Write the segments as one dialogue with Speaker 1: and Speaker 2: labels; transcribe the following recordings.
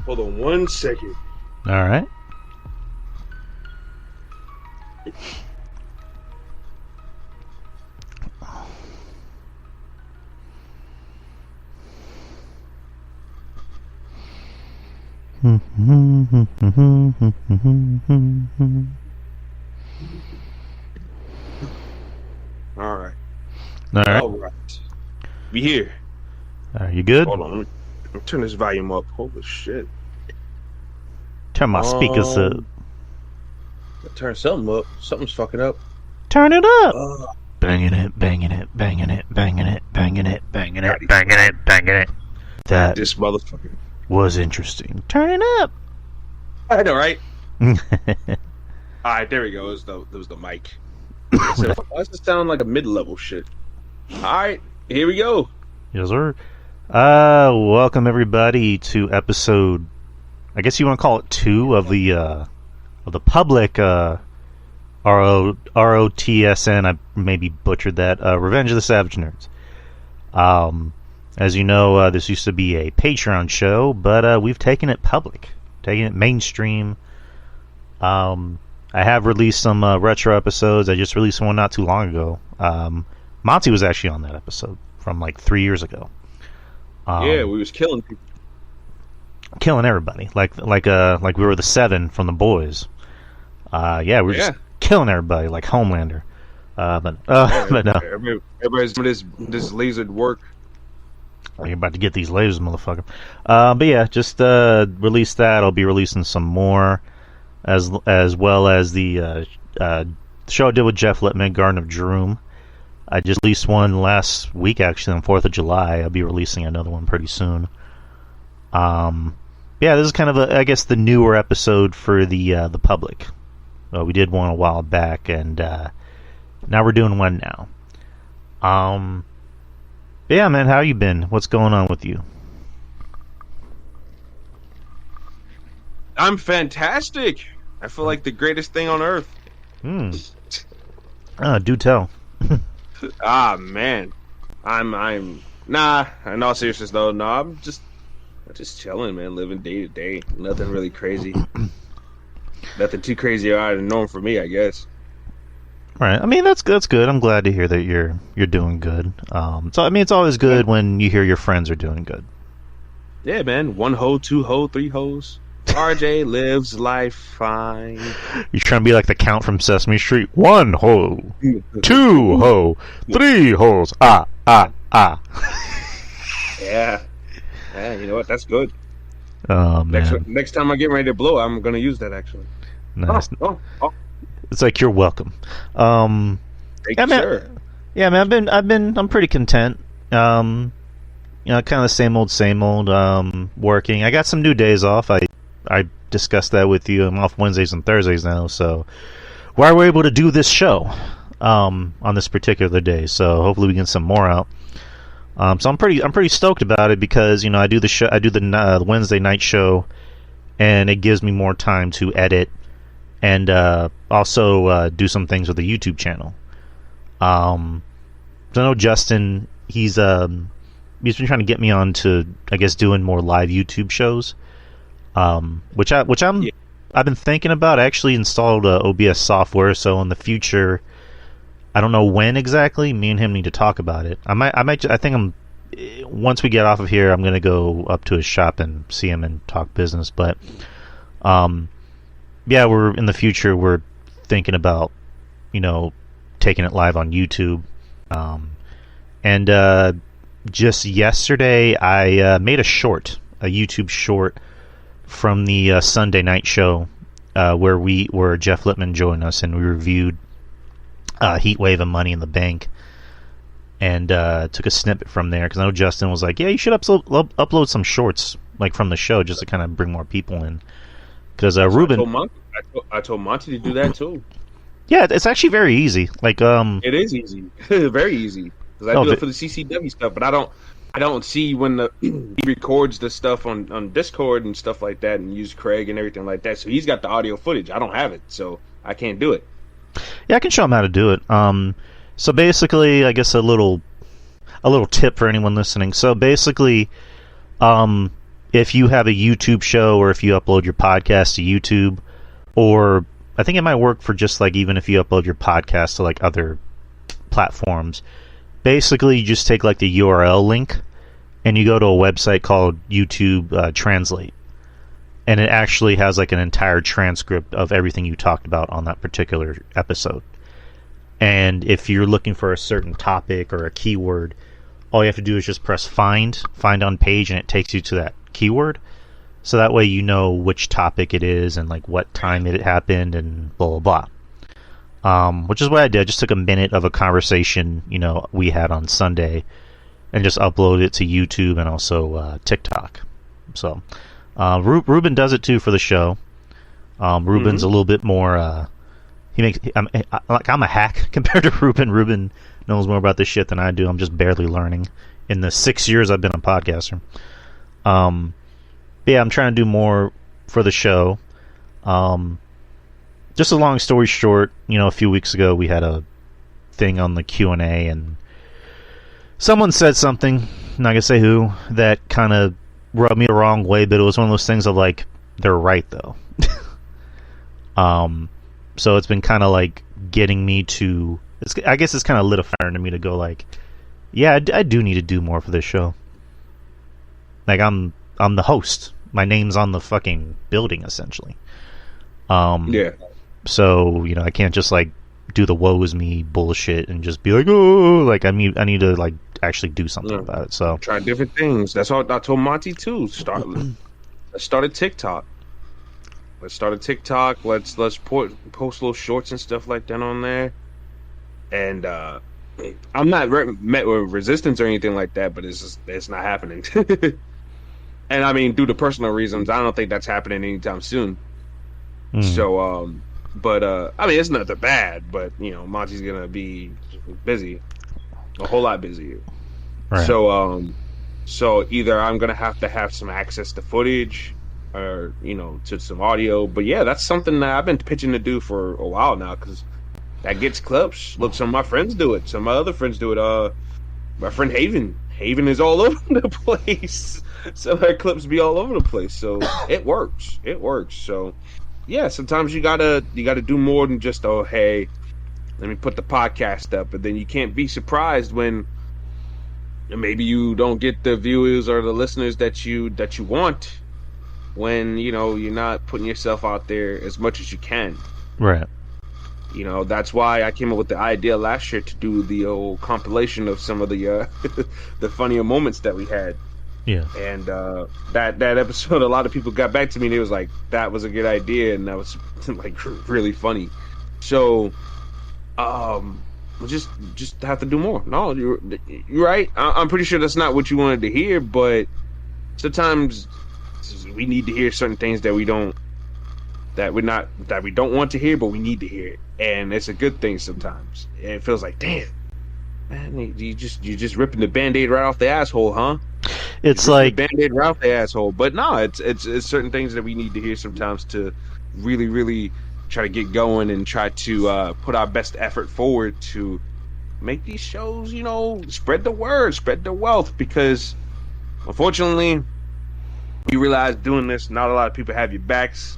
Speaker 1: Hold on 1 second.
Speaker 2: All right.
Speaker 1: All right.
Speaker 2: All right.
Speaker 1: All right. We here.
Speaker 2: Are you good?
Speaker 1: Hold on. Let me turn this volume up. Holy shit.
Speaker 2: Turn my speakers up.
Speaker 1: Turn something up. Something's fucking up.
Speaker 2: Turn it up. Banging it, banging it, banging it, banging it, banging it, banging it, banging it, banging it. That
Speaker 1: This motherfucker.
Speaker 2: was interesting. Turn it up.
Speaker 1: I know, right? All right, there we go. It was the mic. I said, why does it sound like a mid-level shit? All right, here we go.
Speaker 2: Yes, sir. Welcome everybody to episode, I guess you want to call it 2 of the public ROTSN. I maybe butchered that. Revenge of the Savage Nerds. As you know, this used to be a Patreon show, but we've taken it public, taken it mainstream. I have released some retro episodes. I just released one not too long ago. Monty was actually on that episode from like 3 years ago.
Speaker 1: Yeah, we was killing people.
Speaker 2: Killing everybody, like we were the 7 from the boys. Yeah, we were just killing everybody like Homelander. But no,
Speaker 1: everybody's doing this lasered work.
Speaker 2: You're about to get these lasers, motherfucker. But yeah, just released that. I'll be releasing some more, as well as the show I did with Jeff Littman, Garden of Droom. I just released one last week, actually, on 4th of July. I'll be releasing another one pretty soon. Yeah, this is kind of I guess the newer episode for the public. We did one a while back, and now we're doing one now. Yeah, man, how you been? What's going on with you?
Speaker 1: I'm fantastic. I feel like the greatest thing on earth.
Speaker 2: Do tell.
Speaker 1: Man, I'm nah. In all seriousness, though, no, I'm just chilling, man, living day to day. Nothing really crazy. Nothing too crazy out of the norm for me, I guess.
Speaker 2: Right. I mean, that's good. I'm glad to hear that you're doing good. So I mean, it's always good when you hear your friends are doing good. Yeah,
Speaker 1: man. 1 hoe, 2 hoe, 3 hoes. RJ lives life fine.
Speaker 2: You're trying to be like the Count from Sesame Street. 1 hoe, 2 hoe, 3 hoes. Ah.
Speaker 1: Yeah. Yeah, you know what? That's good.
Speaker 2: Oh, man.
Speaker 1: Next time I get ready to blow, I'm going to use that, actually.
Speaker 2: Nice.
Speaker 1: Oh.
Speaker 2: It's like you're welcome.
Speaker 1: Thank you, sir.
Speaker 2: Yeah, man. I'm pretty content. Kind of the same old. Working. I got some new days off. I discussed that with you. I'm off Wednesdays and Thursdays now, so we're able to do this show on this particular day. So hopefully we get some more out. So I'm pretty stoked about it because I do the show. I do the Wednesday night show, and it gives me more time to edit and also do some things with the YouTube channel. So I know Justin. He's been trying to get me on to, I guess, doing more live YouTube shows. Which I've been thinking about. I actually installed OBS software, so in the future, I don't know when exactly. Me and him need to talk about it. I think once we get off of here, I'm gonna go up to his shop and see him and talk business. But, yeah, we're in the future. We're thinking about, taking it live on YouTube. And just yesterday, I made a YouTube short from the Sunday night show where Jeff Littman joined us, and we reviewed Heatwave and Money in the Bank, and took a snippet from there because I know Justin was like, "Yeah, you should upload some shorts like from the show just to kind of bring more people in." Because Ruben,
Speaker 1: I told Monty to do that too.
Speaker 2: Yeah, it's actually very easy. Like,
Speaker 1: it is easy, very easy. Because I do it for the CCW stuff, but I don't see when he records the stuff on Discord and stuff like that, and use Craig and everything like that. So he's got the audio footage. I don't have it, so I can't do it.
Speaker 2: Yeah, I can show him how to do it. So basically, I guess a little tip for anyone listening. So basically, if you have a YouTube show or if you upload your podcast to YouTube, or I think it might work for just like even if you upload your podcast to like other platforms. Basically, you just take like the URL link and you go to a website called YouTube Translate, and it actually has like an entire transcript of everything you talked about on that particular episode. And if you're looking for a certain topic or a keyword, all you have to do is just press find on page, and it takes you to that keyword. So that way you know which topic it is and like what time it happened and blah blah blah. Which is what I did. I just took a minute of a conversation, we had on Sunday, and just uploaded it to YouTube and also TikTok. So Ruben does it too for the show. Ruben's a little bit more. I'm a hack compared to Ruben. Ruben knows more about this shit than I do. I'm just barely learning in the 6 years I've been a podcaster. But yeah, I'm trying to do more for the show. Just a long story short, a few weeks ago we had a thing on the Q&A, and someone said something, I'm not gonna say who, that kind of rubbed me the wrong way, but it was one of those things of like, they're right though. So it's been kind of like getting me to, I guess it's kind of lit a fire into me to go like, yeah, I do need to do more for this show. Like I'm the host. My name's on the fucking building essentially.
Speaker 1: Yeah.
Speaker 2: So, I can't just like do the woe is me bullshit and just be like, oh, like I need to like actually do something about it. So
Speaker 1: try different things. That's all I told Monty too. Let's start a TikTok. Let's start a TikTok. Let's post little shorts and stuff like that on there. And I'm not met with resistance or anything like that, but it's not happening. And I mean, due to personal reasons, I don't think that's happening anytime soon. So, but I mean, it's not that bad. But Monty's gonna be busy, a whole lot busier. Right. So either I'm gonna have to have some access to footage, or to some audio. But yeah, that's something that I've been pitching to do for a while now, because that gets clips. Look, some of my friends do it. Some of my other friends do it. My friend Haven is all over the place. So her clips be all over the place. So it works. So yeah, sometimes you gotta do more than just, oh hey, let me put the podcast up. But then you can't be surprised when maybe you don't get the viewers or the listeners that you want, when you're not putting yourself out there as much as you can.
Speaker 2: Right.
Speaker 1: That's why I came up with the idea last year to do the old compilation of some of the the funnier moments that we had.
Speaker 2: Yeah.
Speaker 1: And that episode, a lot of people got back to me and it was like, that was a good idea, and that was like really funny. So we'll just have to do more. No, you're right. I'm pretty sure that's not what you wanted to hear, but sometimes we need to hear certain things that we don't want to hear, but we need to hear it, and it's a good thing sometimes. And it feels like, damn, man, you just ripping the Band-Aid right off the asshole, huh?
Speaker 2: It's like
Speaker 1: Band-Aid right off the asshole. But no, it's certain things that we need to hear sometimes to really, really try to get going and try to put our best effort forward to make these shows, spread the word, spread the wealth, because unfortunately we realize doing this, not a lot of people have your backs,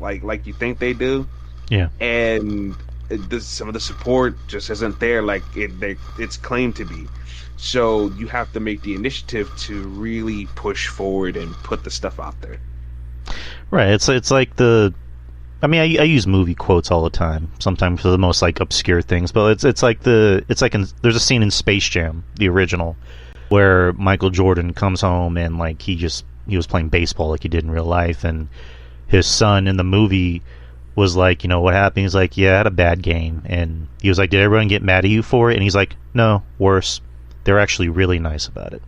Speaker 1: like you think they do.
Speaker 2: Yeah.
Speaker 1: And some of the support just isn't there like it's claimed to be. So you have to make the initiative to really push forward and put the stuff out there.
Speaker 2: Right. It's like I use movie quotes all the time, sometimes for the most like obscure things, but there's a scene in Space Jam, the original, where Michael Jordan comes home and like he was playing baseball like he did in real life, and his son in the movie was like, what happened? He's like, yeah, I had a bad game. And he was like, did everyone get mad at you for it? And he's like, no, worse. They're actually really nice about it.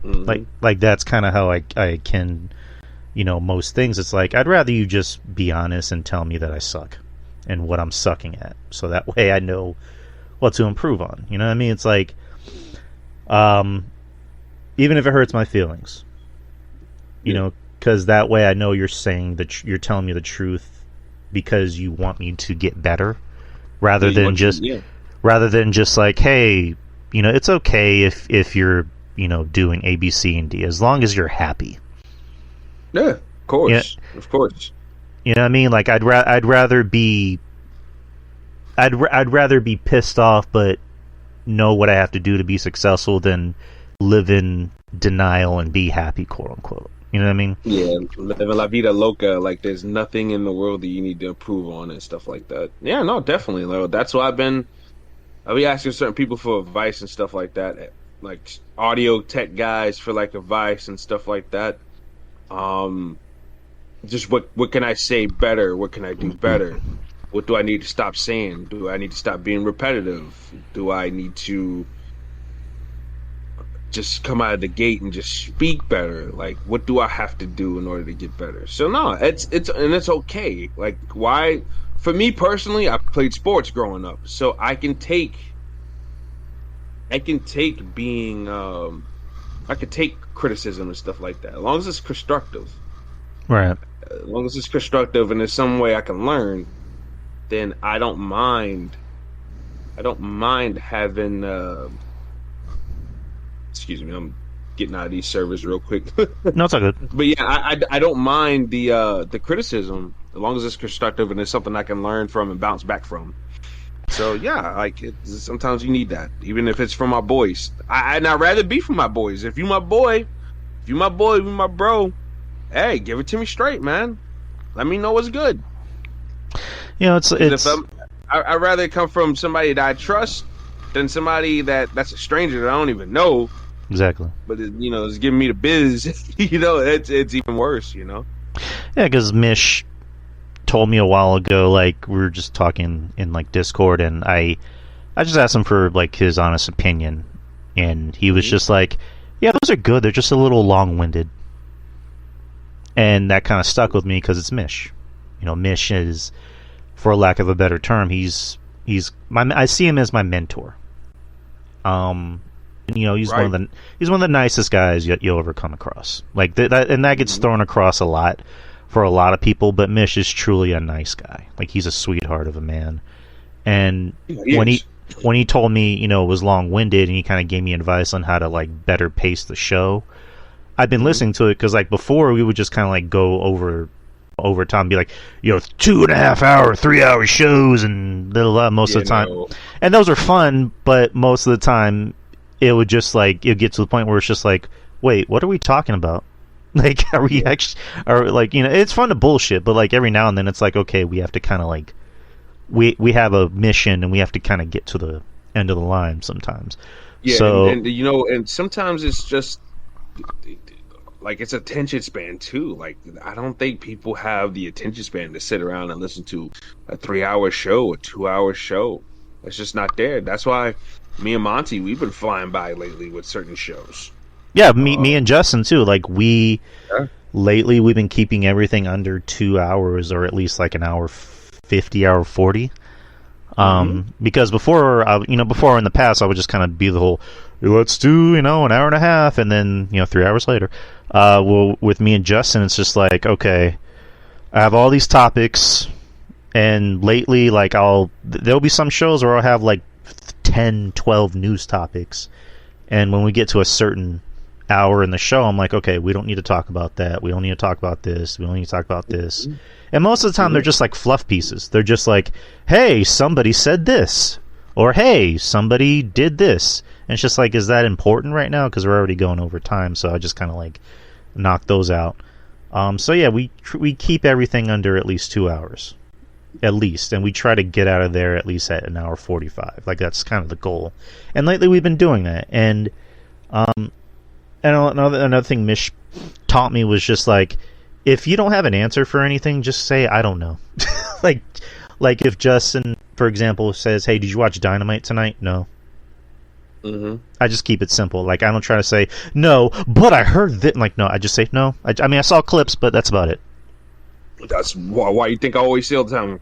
Speaker 2: Mm-hmm. Like that's kind of how I can, most things. It's like, I'd rather you just be honest and tell me that I suck and what I'm sucking at, so that way I know what to improve on. You know what I mean? It's like, even if it hurts my feelings, because that way I know you're saying that you're telling me the truth because you want me to get better, rather than just like, hey, it's okay if you're doing A, B, C, and D, as long as you're happy.
Speaker 1: Yeah, of course, of course.
Speaker 2: You know what I mean? Like I'd rather be pissed off, but know what I have to do to be successful than live in denial and be happy, quote unquote. You know what I mean?
Speaker 1: Yeah, living la vida loca, like there's nothing in the world that you need to improve on and stuff like that. Yeah, no, definitely. Like, that's why I'll be asking certain people for advice and stuff like that, like audio tech guys for like advice and stuff like that. Just what can I say better? What can I do better? What do I need to stop saying? Do I need to stop being repetitive? Do I need to just come out of the gate and just speak better? Like, what do I have to do in order to get better? So no, it's okay. Like, why? For me personally, I played sports growing up, so I can take being I can take criticism and stuff like that, as long as it's constructive.
Speaker 2: Right.
Speaker 1: As long as it's constructive and there's some way I can learn, then I don't mind having excuse me, I'm getting out of these servers real quick.
Speaker 2: No, it's all good.
Speaker 1: But yeah, I don't mind the criticism, as long as it's constructive and it's something I can learn from and bounce back from. So yeah, like sometimes you need that, even if it's from my boys. I'd rather be from my boys. If you my boy, you my bro, hey, give it to me straight, man. Let me know what's good.
Speaker 2: It's
Speaker 1: I'd rather come from somebody that I trust than somebody that's a stranger that I don't even know.
Speaker 2: Exactly.
Speaker 1: But it's giving me the biz. It's even worse.
Speaker 2: Yeah, because Mish told me a while ago, like we were just talking in like Discord, and I just asked him for like his honest opinion, and he was just like, "Yeah, those are good. They're just a little long-winded," and that kind of stuck with me because it's Mish. Mish is, for lack of a better term, he's I see him as my mentor. He's
Speaker 1: right.
Speaker 2: one of the nicest guys you'll ever come across. Like that gets thrown across a lot for a lot of people, but Mish is truly a nice guy. Like, he's a sweetheart of a man. And when he told me, it was long-winded, and he kind of gave me advice on how to like better pace the show, I've been listening to it, because like before we would just kind of like go over time and be like, 2.5 hour, 3 hour shows and most of the time. No. And those are fun, but most of the time it would just like, it get to the point where it's just like, wait, what are we talking about? Like, are we actually, or like, it's fun to bullshit, but like every now and then it's like, okay, we have to kind of like, we have a mission and we have to kind of get to the end of the line sometimes.
Speaker 1: Yeah.
Speaker 2: So,
Speaker 1: and sometimes it's just like, it's attention span too. Like, I don't think people have the attention span to sit around and listen to a 3 hour show, a 2 hour show. It's just not there. That's why me and Monty, we've been flying by lately with certain shows.
Speaker 2: Yeah, me and Justin too. Like, lately we've been keeping everything under 2 hours, or at least like an hour 50, hour 40. Because before in the past I would just kind of be the whole, let's do an hour and a half, and then 3 hours later. Well, with me and Justin, it's just like, okay, I have all these topics, and lately, like, there'll be some shows where I'll have like 10, 12 news topics, and when we get to a certain hour in the show, I'm like, okay, we don't need to talk about that. We don't need to talk about this. We don't need to talk about this. And most of the time, they're just like fluff pieces. They're just like, hey, somebody said this, or hey, somebody did this. And it's just like, is that important right now? Because we're already going over time, so I just kind of like knock those out. So yeah, we keep everything under at least 2 hours, at least, and we try to get out of there at least at an hour 45. Like, that's kind of the goal. And lately, we've been doing that. And another thing Mish taught me was just like, if you don't have an answer for anything, just say, I don't know. like if Justin, for example, says, hey, did you watch Dynamite tonight? No. I just keep it simple. Like, I don't try to say, no, but I heard that. Like, no, I just say, no. I mean, I saw clips, but that's about it.
Speaker 1: That's why you think I always say all the time.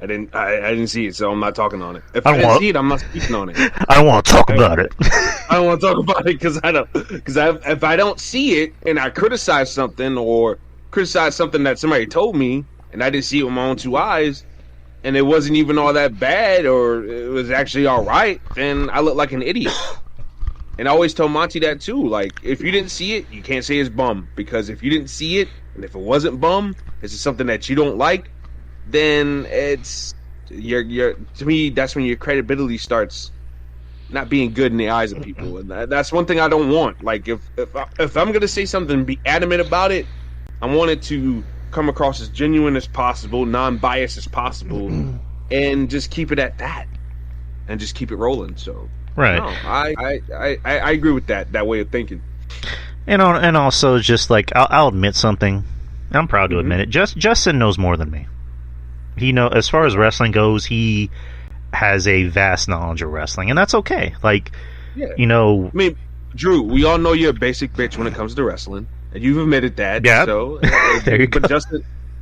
Speaker 1: I didn't see it, so I'm not talking on it. If I didn't see it, I'm not speaking on it.
Speaker 2: I don't want to talk about it.
Speaker 1: I don't want to talk about it because if I don't see it and I criticize something or criticize something that somebody told me and I didn't see it with my own two eyes, and it wasn't even all that bad, or it was actually all right, then I look like an idiot. And I always tell Monty that too. Like, if you didn't see it, you can't say it's bum, because if you didn't see it, and if it wasn't bum, this is something that you don't like, then it's you're to me, that's when your credibility starts not being good in the eyes of people, and that's one thing I don't want. Like, if I'm gonna say something and be adamant about it, I want it to come across as genuine as possible, non-biased as possible, and just keep it at that, and just keep it rolling. So,
Speaker 2: right,
Speaker 1: no, I agree with that way of thinking.
Speaker 2: And also, just like, I'll admit something. I'm proud to admit it. Justin knows more than me. He as far as wrestling goes, he has a vast knowledge of wrestling, and that's okay. Like,
Speaker 1: I mean, Drew, we all know you're a basic bitch when it comes to wrestling, and you've admitted that.
Speaker 2: Yeah.
Speaker 1: So
Speaker 2: there you
Speaker 1: but
Speaker 2: go.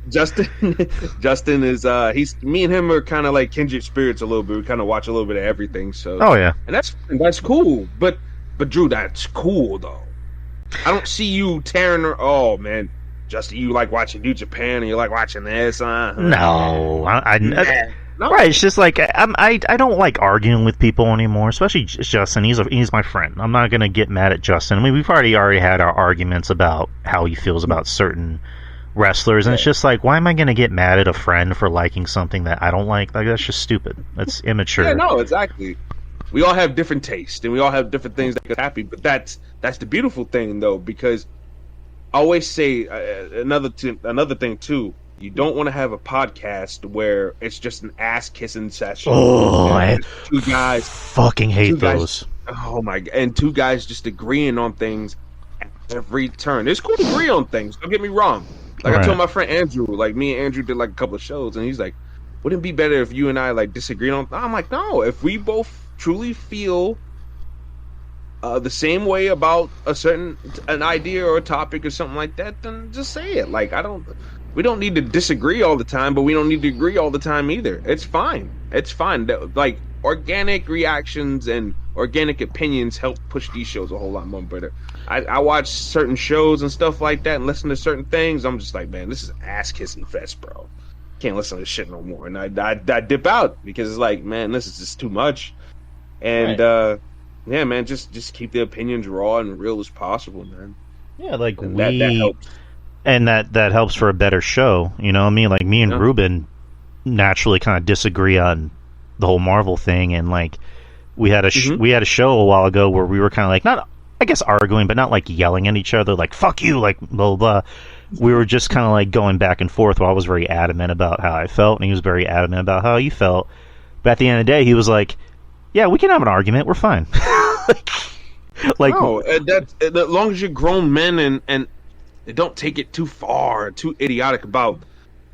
Speaker 1: Justin is me and him are kind of like kindred spirits a little bit. We kind of watch a little bit of everything. So and that's cool. But Drew, that's cool though. I don't see you tearing her. Oh man, Justin, you like watching New Japan and you like watching this?
Speaker 2: No,
Speaker 1: No.
Speaker 2: Right, it's just like I don't like arguing with people anymore, especially Justin. He's my friend. I'm not gonna get mad at Justin. I mean, we've already had our arguments about how he feels about certain wrestlers, and it's just like, why am I gonna get mad at a friend for liking something that I don't like? Like, that's just stupid. That's immature.
Speaker 1: Yeah, no, exactly. We all have different tastes, and we all have different things that make us happy. But that's the beautiful thing, though, because I always say another thing too. You don't want to have a podcast where it's just an ass kissing session.
Speaker 2: Oh, I
Speaker 1: two guys
Speaker 2: fucking hate those.
Speaker 1: Oh my god! And two guys just agreeing on things at every turn. It's cool to agree on things. Don't get me wrong. Like, I told my friend Andrew, like, me and Andrew did like a couple of shows, and he's like, "Wouldn't it be better if you and I like disagreed on?" I'm like, "No. If we both truly feel the same way about an idea or a topic or something like that, then just say it. Like, we don't need to disagree all the time, but we don't need to agree all the time either. It's fine. It's fine. Like, organic reactions and organic opinions help push these shows a whole lot more better. I watch certain shows and stuff like that and listen to certain things. I'm just like, man, this is ass kissing fest, bro. Can't listen to this shit no more. And I dip out because it's like, man, this is just too much. And yeah, man, just keep the opinions raw and real as possible, man.
Speaker 2: Yeah, like,
Speaker 1: and that helps.
Speaker 2: And that helps for a better show, you know what I mean? Like, me and Ruben naturally kind of disagree on the whole Marvel thing, and like, we had a show a while ago where we were kind of like, not, I guess, arguing, but not like yelling at each other, like, fuck you, like, blah, blah, blah. We were just kind of like going back and forth, where I was very adamant about how I felt, and he was very adamant about how he felt. But at the end of the day, he was like, yeah, we can have an argument, we're fine. like,
Speaker 1: no, that's, as long as you're grown men and don't take it too far, too idiotic about.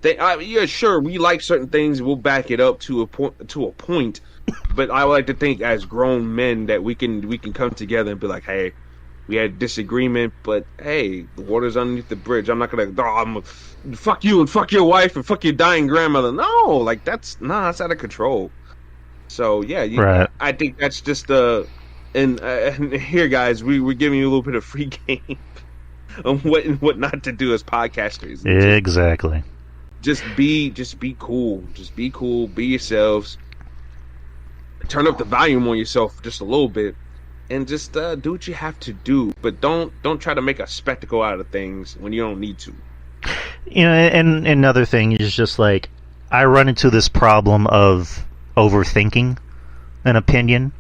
Speaker 1: Yeah, sure, we like certain things. We'll back it up to a point. But I like to think, as grown men, that we can come together and be like, hey, we had disagreement, but hey, the water's underneath the bridge. I'm not gonna fuck you and fuck your wife and fuck your dying grandmother. No, like, that's out of control. So yeah,
Speaker 2: right.
Speaker 1: I think that's just and here, guys, we're giving you a little bit of free game on what not to do as podcasters.
Speaker 2: Exactly.
Speaker 1: Just be cool. Just be cool. Be yourselves. Turn up the volume on yourself just a little bit, and just do what you have to do. But don't try to make a spectacle out of things when you don't need to.
Speaker 2: You know, and another thing is just like, I run into this problem of overthinking an opinion.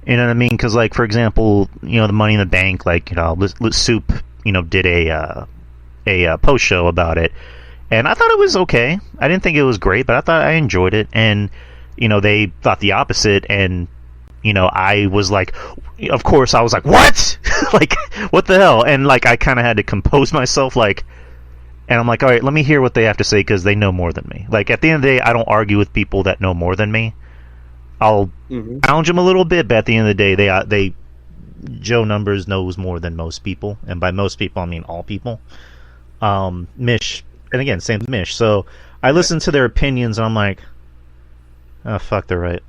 Speaker 2: You know what I mean? Because, like, for example, you know, the Money in the Bank, like, you know, Soup, you know, did a post show about it, and I thought it was okay. I didn't think it was great, but I thought I enjoyed it. And, you know, they thought the opposite, and, you know, I was like, of course, I was like, what? Like, what the hell? And, like, I kind of had to compose myself, like, and I'm like, all right, let me hear what they have to say, because they know more than me. Like, at the end of the day, I don't argue with people that know more than me. I'll challenge them a little bit, but at the end of the day, Joe Numbers knows more than most people, and by most people, I mean all people. Mish, and again, same with Mish. So I listen to their opinions, and I'm like, oh, fuck, they're right.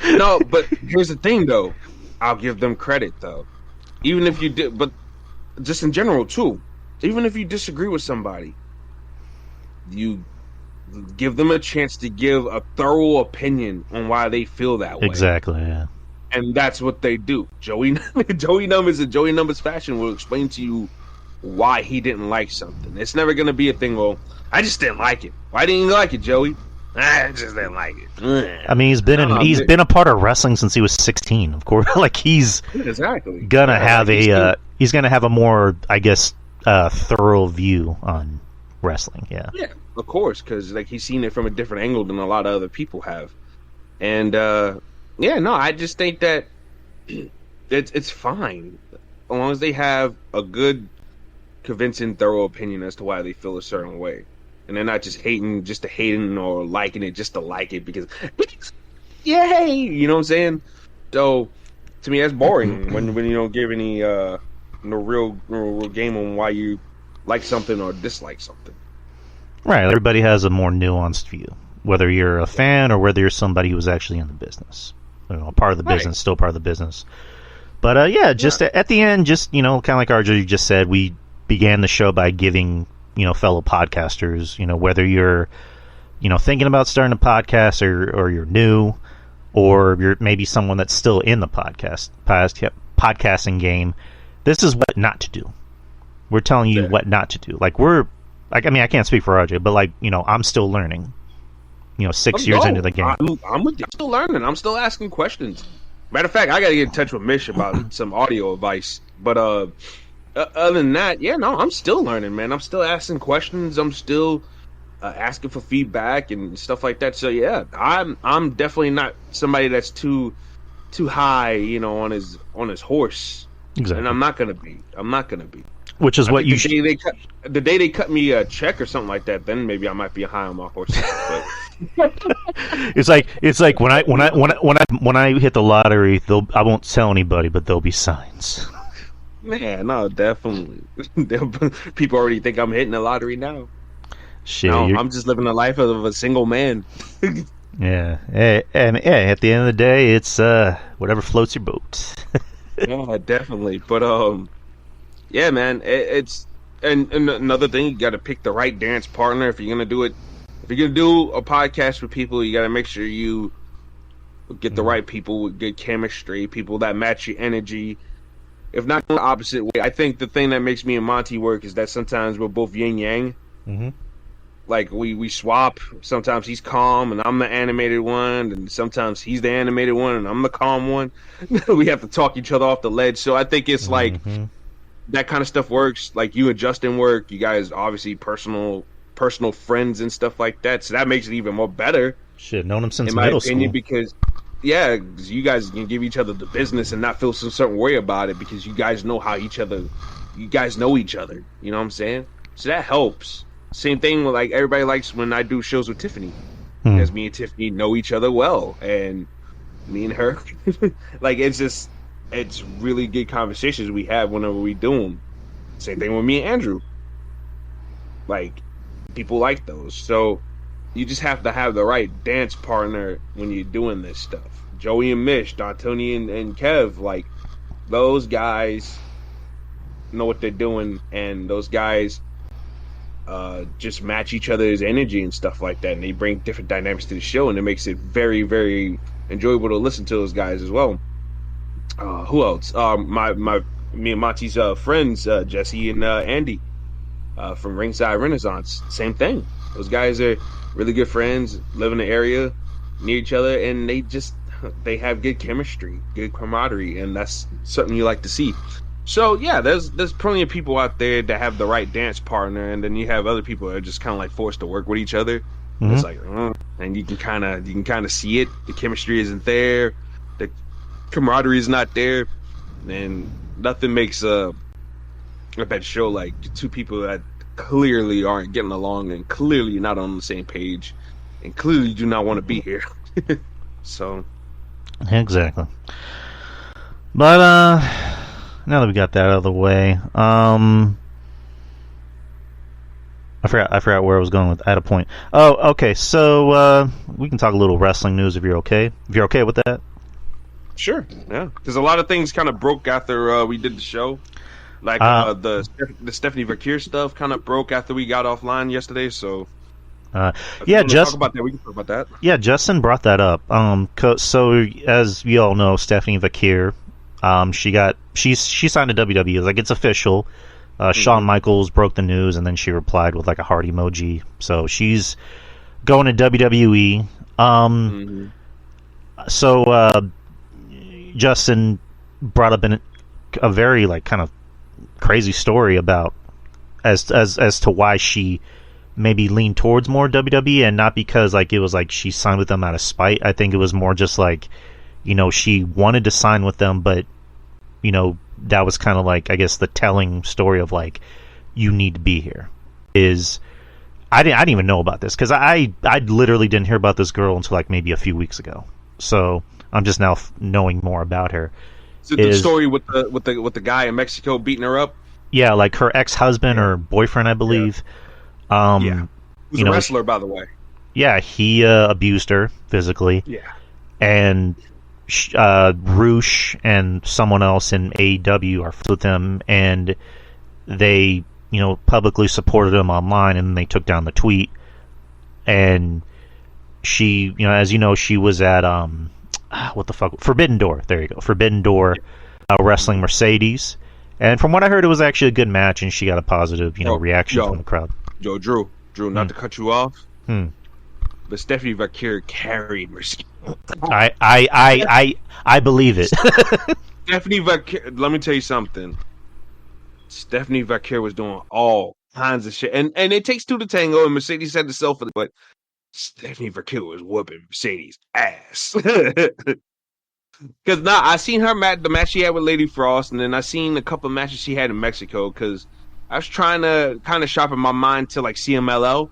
Speaker 1: No, but here's the thing, though. I'll give them credit, though. Even if you did, but just in general, too. Even if you disagree with somebody, you give them a chance to give a thorough opinion on why they feel that way.
Speaker 2: Exactly, yeah.
Speaker 1: And that's what they do. Joey Numbers in Joey Numbers fashion will explain to you why he didn't like something. It's never going to be a thing, well, I just didn't like it. Why didn't you like it, Joey? I just didn't like it.
Speaker 2: I mean, he's been a part of wrestling since he was 16. Of course, like he's
Speaker 1: exactly
Speaker 2: gonna have he's gonna have a more, I guess, thorough view on wrestling. Yeah,
Speaker 1: of course, because like he's seen it from a different angle than a lot of other people have. And I just think that it's fine as long as they have a good, convincing, thorough opinion as to why they feel a certain way. And they're not just hating just to hating or liking it just to like it because yay, you know what I'm saying? So to me that's boring when you don't give any no real game on why you like something or dislike something.
Speaker 2: Right. Everybody has a more nuanced view, whether you're a fan or whether you're somebody who's actually in the business. Part of the business, still part of the business. But at the end, just kind of like RJ just said, we began the show by giving fellow podcasters, whether you're, thinking about starting a podcast or you're new, or you're maybe someone that's still in the podcasting game, this is what not to do. We're telling you what not to do. I can't speak for RJ, but I'm still learning. 6 years into the game.
Speaker 1: I'm still learning. I'm still asking questions. Matter of fact, I got to get in touch with Mish about some audio advice. But other than that, I'm still learning, man. I'm still asking questions. I'm still asking for feedback and stuff like that. So I'm definitely not somebody that's too high, on his horse.
Speaker 2: Exactly.
Speaker 1: And I'm not gonna be.
Speaker 2: Which is what you should.
Speaker 1: The day they cut me a check or something like that, then maybe I might be high on my horse. But
Speaker 2: it's like when I hit the lottery, I won't tell anybody, but there'll be signs.
Speaker 1: Man, no, definitely. People already think I'm hitting the lottery now.
Speaker 2: Shit,
Speaker 1: no, I'm just living the life of a single man.
Speaker 2: Yeah, and at the end of the day, it's whatever floats your boat.
Speaker 1: Yeah, definitely. But yeah, man, it's and another thing, you got to pick the right dance partner if you're gonna do it. If you're gonna do a podcast with people, you got to make sure you get the right people with good chemistry, people that match your energy. If not the opposite way, I think the thing that makes me and Monty work is that sometimes we're both yin yang.
Speaker 2: Mm-hmm.
Speaker 1: Like we swap. Sometimes he's calm and I'm the animated one, and sometimes he's the animated one and I'm the calm one. We have to talk each other off the ledge. So I think it's like that kind of stuff works. Like you and Justin work. You guys obviously personal friends and stuff like that. So that makes it even more better.
Speaker 2: Shit, known him since middle school.
Speaker 1: Because you guys can give each other the business and not feel some certain way about it because you guys know you guys know each other. You know what I'm saying? So that helps. Same thing with like everybody likes when I do shows with Tiffany, because me and Tiffany know each other well, and me and her, like it's really good conversations we have whenever we do them. Same thing with me and Andrew. Like people like those, so you just have to have the right dance partner when you're doing this stuff. Joey and Mish, D'Antoni and Kev, like those guys know what they're doing, and those guys just match each other's energy and stuff like that, and they bring different dynamics to the show, and it makes it very, very enjoyable to listen to those guys as well. Who else? Me and Monty's friends, Jesse and Andy from Ringside Renaissance. Same thing. Those guys are really good friends, live in the area near each other, and they have good chemistry, good camaraderie, and that's something you like to see. So yeah, there's plenty of people out there that have the right dance partner, and then you have other people that are just kind of like forced to work with each other. Mm-hmm. It's like, and you can kind of see it. The chemistry isn't there, the camaraderie is not there, and nothing makes a better show like two people that clearly aren't getting along and clearly not on the same page, and clearly do not want to be here. So
Speaker 2: exactly. But now that we got that out of the way, I forgot where I was going with. I had a point. Oh, okay. So we can talk a little wrestling news if you're okay. If you're okay with that.
Speaker 1: Sure. Yeah. Because a lot of things kind of broke after we did the show. Like the Stephanie Verkeer stuff kind of broke after we got offline yesterday. So
Speaker 2: Yeah,
Speaker 1: talk about that. We can talk about that.
Speaker 2: Yeah, Justin brought that up. So as we all know, Stephanie Vakir, she signed to WWE. Like, it's official. Shawn Michaels broke the news, and then she replied with like a heart emoji. So she's going to WWE. So Justin brought up a very like kind of crazy story about as to why she maybe leaned towards more WWE, and not because like it was like she signed with them out of spite. I think it was more just like, she wanted to sign with them, but that was kind of like, I guess, the telling story of like, you need to be here. I didn't even know about this because I literally didn't hear about this girl until like maybe a few weeks ago. So I'm just now knowing more about her.
Speaker 1: So the story with the guy in Mexico beating her up.
Speaker 2: Yeah, like her ex-husband or boyfriend, I believe.
Speaker 1: Yeah. Who's a wrestler, by the way.
Speaker 2: Yeah, he abused her physically.
Speaker 1: Yeah.
Speaker 2: And Roosh and someone else in AEW are with him, and they, publicly supported him online, and they took down the tweet. And she, as you know, she was at what the fuck, Forbidden Door. There you go, Forbidden Door, wrestling Mercedes. And from what I heard, it was actually a good match, and she got a positive, reaction from the crowd.
Speaker 1: Drew, not to cut you off, but Stephanie Vakir carried Mercedes.
Speaker 2: I believe it.
Speaker 1: Stephanie Vakir, let me tell you something. Stephanie Vakir was doing all kinds of shit, and it takes two to tango. And Mercedes said herself, but Stephanie Vakir was whooping Mercedes' ass. Because I seen her the match she had with Lady Frost, and then I seen a couple of matches she had in Mexico. Because I was trying to kind of sharpen my mind to like CMLL,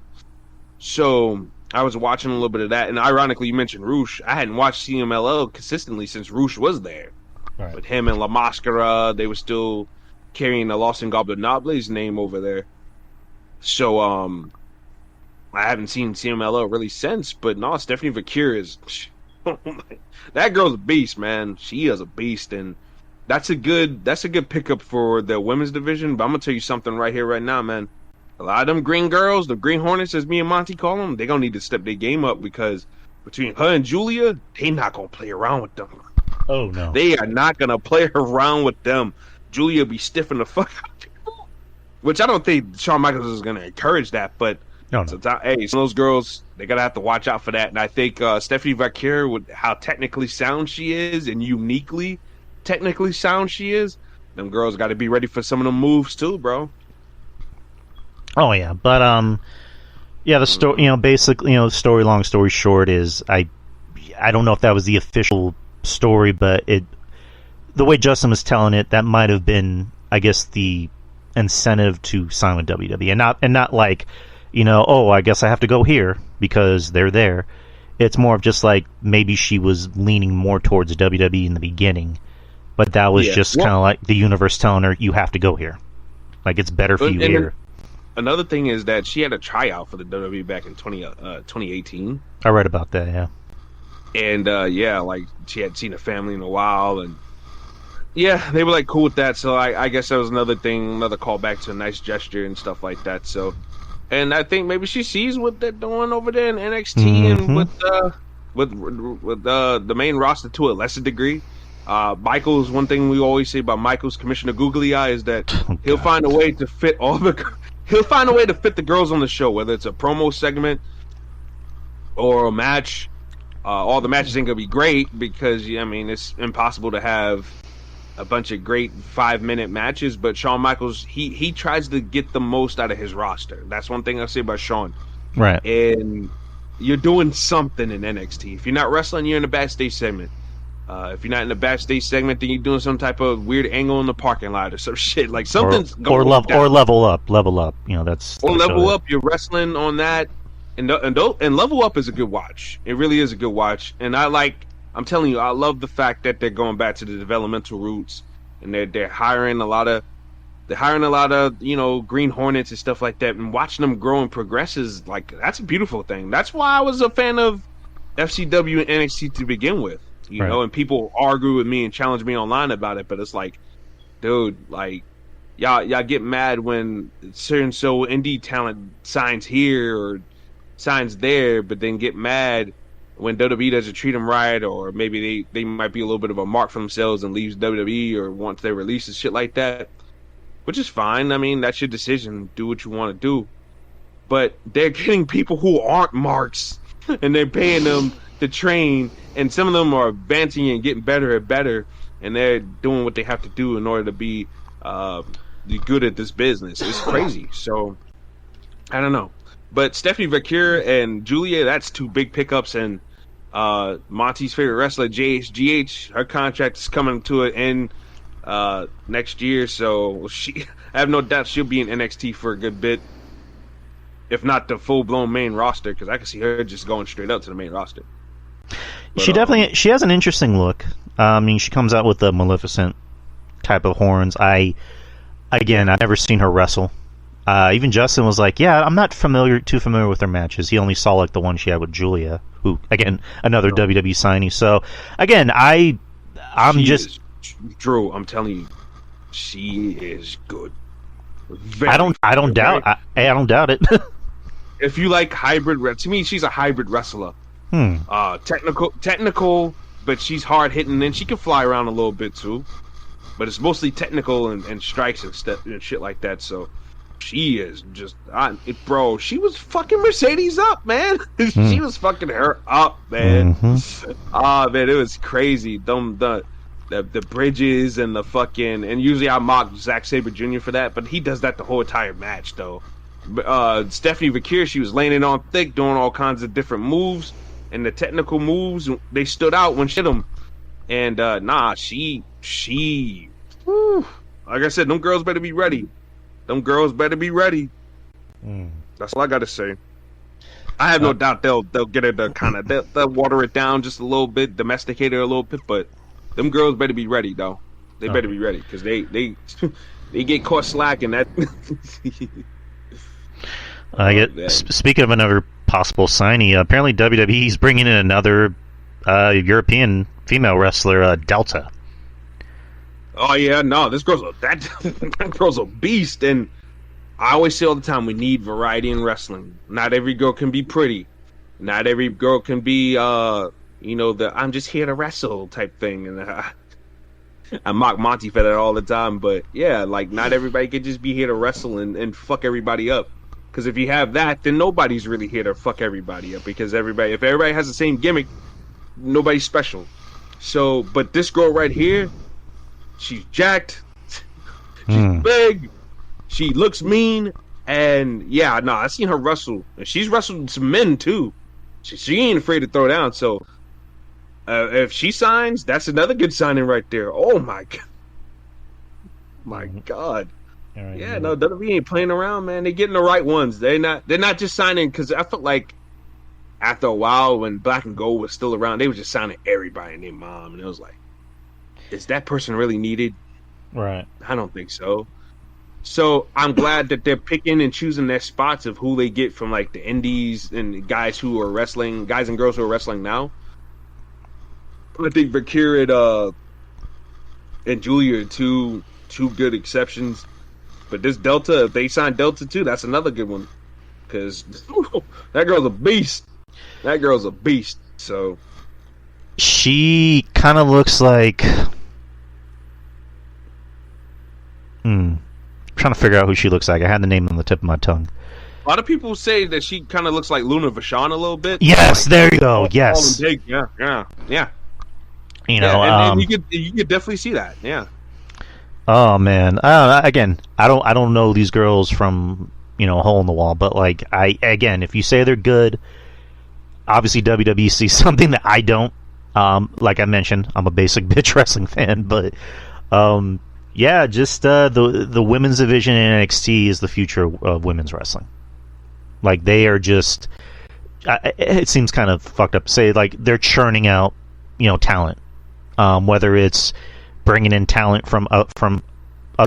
Speaker 1: so I was watching a little bit of that. And ironically, you mentioned Roosh. I hadn't watched CMLL consistently since Roosh was there. Right. With him and La Mascara, they were still carrying the Los Ingobernables name over there. So I haven't seen CMLL really since. But no, Stephanie Vakir is. That girl's a beast, man. She is a beast, and that's a good pickup for the women's division. But I'm gonna tell you something right here, right now, man. A lot of them green girls, the Green Hornets, as me and Monty call them, they're gonna need to step their game up, because between her and Julia, they not gonna play around with them.
Speaker 2: Oh no,
Speaker 1: they are not gonna play around with them. Julia be stiffing the fuck out, which I don't think Shawn Michaels is gonna encourage that, but.
Speaker 2: No.
Speaker 1: Some of those girls, they gotta have to watch out for that. And I think Stephanie Vakir, with how technically sound she is and uniquely technically sound she is, them girls got to be ready for some of them moves too, bro.
Speaker 2: Oh yeah, but yeah, the story, basically, story. Long story short is I don't know if that was the official story, but the way Justin was telling it, that might have been, I guess, the incentive to sign with WWE, and not like. I guess I have to go here because they're there. It's more of just like maybe she was leaning more towards WWE in the beginning, but that was just kind of like the universe telling her, you have to go here. Like, it's better for you here.
Speaker 1: Another thing is that she had a tryout for the WWE back in 2018.
Speaker 2: I read about that, yeah.
Speaker 1: And, like, she hadn't seen a family in a while, and yeah, they were, like, cool with that. So I guess that was another thing, another callback to a nice gesture and stuff like that, so... And I think maybe she sees what they're doing over there in NXT and with the main roster to a lesser degree. Michaels, one thing we always say about Michaels, Commissioner Googly Eye, is that he'll find a way to fit the girls on the show, whether it's a promo segment or a match. All the matches ain't gonna be great because it's impossible to have a bunch of great 5-minute matches, but Shawn Michaels, he tries to get the most out of his roster. That's one thing I say about Shawn.
Speaker 2: Right.
Speaker 1: And you're doing something in NXT. If you're not wrestling, you're in the backstage segment. If you're not in the backstage segment, then you're doing some type of weird angle in the parking lot or some shit. Like something's
Speaker 2: or level up. That's
Speaker 1: or level up. You're wrestling on that, and level up is a good watch. It really is a good watch, and I'm telling you, I love the fact that they're going back to the developmental roots, and they're hiring a lot of Green Hornets and stuff like that, and watching them grow and progress is like, that's a beautiful thing. That's why I was a fan of FCW and NXT to begin with, you know. And people argue with me and challenge me online about it, but it's like, dude, like y'all get mad when certain indie talent signs here, or signs there, but then get mad when WWE doesn't treat them right, or maybe they might be a little bit of a mark for themselves and leaves WWE or wants their releases, shit like that, which is fine. I mean, that's your decision. Do what you want to do. But they're getting people who aren't marks, and they're paying them to train, and some of them are advancing and getting better and better, and they're doing what they have to do in order to be good at this business. It's crazy. So, I don't know. But Stephanie Vaquer and Julia, that's two big pickups, and Monty's favorite wrestler, JHGH, her contract is coming to an end next year, so I have no doubt she'll be in NXT for a good bit, if not the full-blown main roster, because I can see her just going straight up to the main roster. But,
Speaker 2: she has an interesting look. I mean, she comes out with the Maleficent type of horns. I've never seen her wrestle. Even Justin was like, yeah, I'm not too familiar with her matches. He only saw like the one she had with Julia, who, again, another WWE signee. So, again,
Speaker 1: Drew, I'm telling you, she is good.
Speaker 2: I don't doubt it.
Speaker 1: If you like hybrid, to me, she's a hybrid wrestler. Technical, but she's hard hitting, and she can fly around a little bit too. But it's mostly technical and strikes and shit like that. So she is just, she was fucking Mercedes up, man. She was fucking her up, man. Man, it was crazy. The bridges and the fucking, and usually I mock Zack Sabre Jr. for that, but he does that the whole entire match though. Stephanie Vaquer, she was laying it on thick, doing all kinds of different moves, and the technical moves, they stood out when she hit them. And like I said, them girls better be ready. That's all I gotta say. I have no doubt they'll get her to they'll water it down just a little bit, domesticate her a little bit, but them girls better be ready though. They better be ready, because they get caught slacking. That.
Speaker 2: Speaking of another possible signee, apparently WWE's bringing in another European female wrestler, Delta.
Speaker 1: Oh yeah, no, that girl's a beast, and I always say all the time, we need variety in wrestling. Not every girl can be pretty. Not every girl can be, the I'm just here to wrestle type thing. And I mock Monty for that all the time, but yeah, like not everybody can just be here to wrestle and fuck everybody up. Because if you have that, then nobody's really here to fuck everybody up. Because if everybody has the same gimmick, nobody's special. So, but this girl right here, she's jacked, she's big, she looks mean, and yeah, no, I seen her wrestle, and she's wrestled some men too. She ain't afraid to throw down. So, if she signs, that's another good signing right there. Oh my god. Right, yeah, no, WWE ain't playing around, man. They getting the right ones. They're not just signing, because I felt like after a while when Black and Gold was still around, they were just signing everybody and their mom, and it was like, is that person really needed?
Speaker 2: Right.
Speaker 1: I don't think so. So I'm glad that they're picking and choosing their spots of who they get from like the indies and guys and girls who are wrestling now. I think Vaquer and Julia are two good exceptions. But this Delta, if they sign Delta too, that's another good one. Because that girl's a beast. So
Speaker 2: she kind of looks like... I'm trying to figure out who she looks like. I had the name on the tip of my tongue.
Speaker 1: A lot of people say that she kind of looks like Luna Vachon a little bit.
Speaker 2: Yes, there you go. Yes.
Speaker 1: Yeah.
Speaker 2: You know,
Speaker 1: and you could definitely see that. Yeah.
Speaker 2: Oh man. Again, I don't know these girls from a hole in the wall, but like if you say they're good, obviously WWE sees something that I don't. Like I mentioned, I'm a basic bitch wrestling fan, but yeah, just the women's division in NXT is the future of women's wrestling. Like they are just, it seems kind of fucked up to say, like they're churning out, talent. Whether it's bringing in talent from other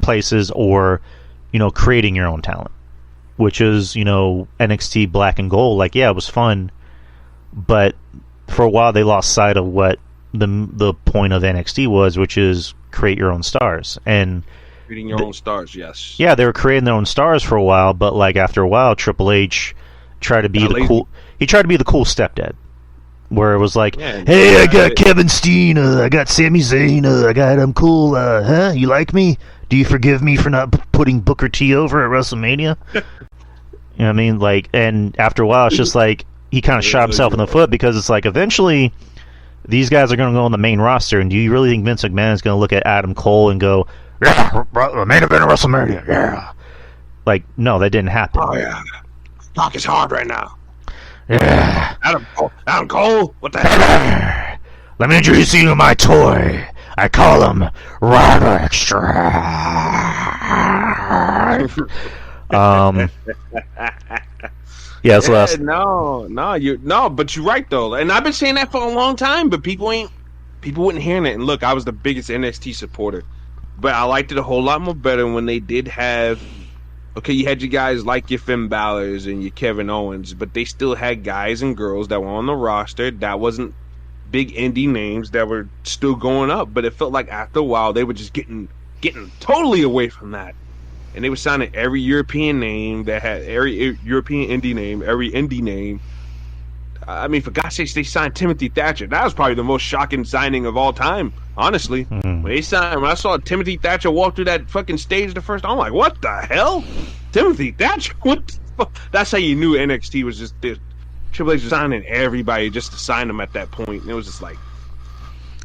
Speaker 2: places or, creating your own talent, which is, NXT Black and Gold. Like, yeah, it was fun, but for a while they lost sight of what the point of NXT was, which is create your own stars. And
Speaker 1: creating your own stars, yes.
Speaker 2: Yeah, they were creating their own stars for a while, but like after a while, Triple H try to be the cool. He tried to be the cool stepdad, where it was like,
Speaker 1: Yeah,
Speaker 2: "Hey, I got Kevin Steen, I got Sami Zayn, I got I'm cool. Huh? You like me? Do you forgive me for not putting Booker T over at WrestleMania?" You know what I mean? Like, and after a while, it's just like he kind of shot himself in the foot, because it's like eventually these guys are going to go on the main roster, and do you really think Vince McMahon is going to look at Adam Cole and go, "Yeah, main event of WrestleMania, yeah"? Like, no, that didn't happen.
Speaker 1: Oh yeah, talk is hard right now.
Speaker 2: Yeah.
Speaker 1: Adam Cole, what the hell?
Speaker 2: Let me introduce you to my toy. I call him Roderick Strong. Yeah, so but you're right though, and I've been saying that for a long time, but people wouldn't hear it. And look, I was the biggest NXT supporter, but I liked it a whole lot more better when they did have. Okay, you had your guys like your Finn Balor's and your Kevin Owens, but they still had guys and girls that were on the roster that wasn't big indie names that were still going up. But it felt like after a while they were just getting totally away from that, and they were signing every European name that had every European indie name, every indie name. I mean, for God's sakes, they signed Timothy Thatcher. That was probably the most shocking signing of all time, honestly. Mm-hmm.
Speaker 1: When I saw Timothy Thatcher walk through that fucking stage the first time, I'm like, what the hell? Timothy Thatcher? What the fuck? That's how you knew NXT was just this. Triple H was signing everybody just to sign them at that point. And it was just like,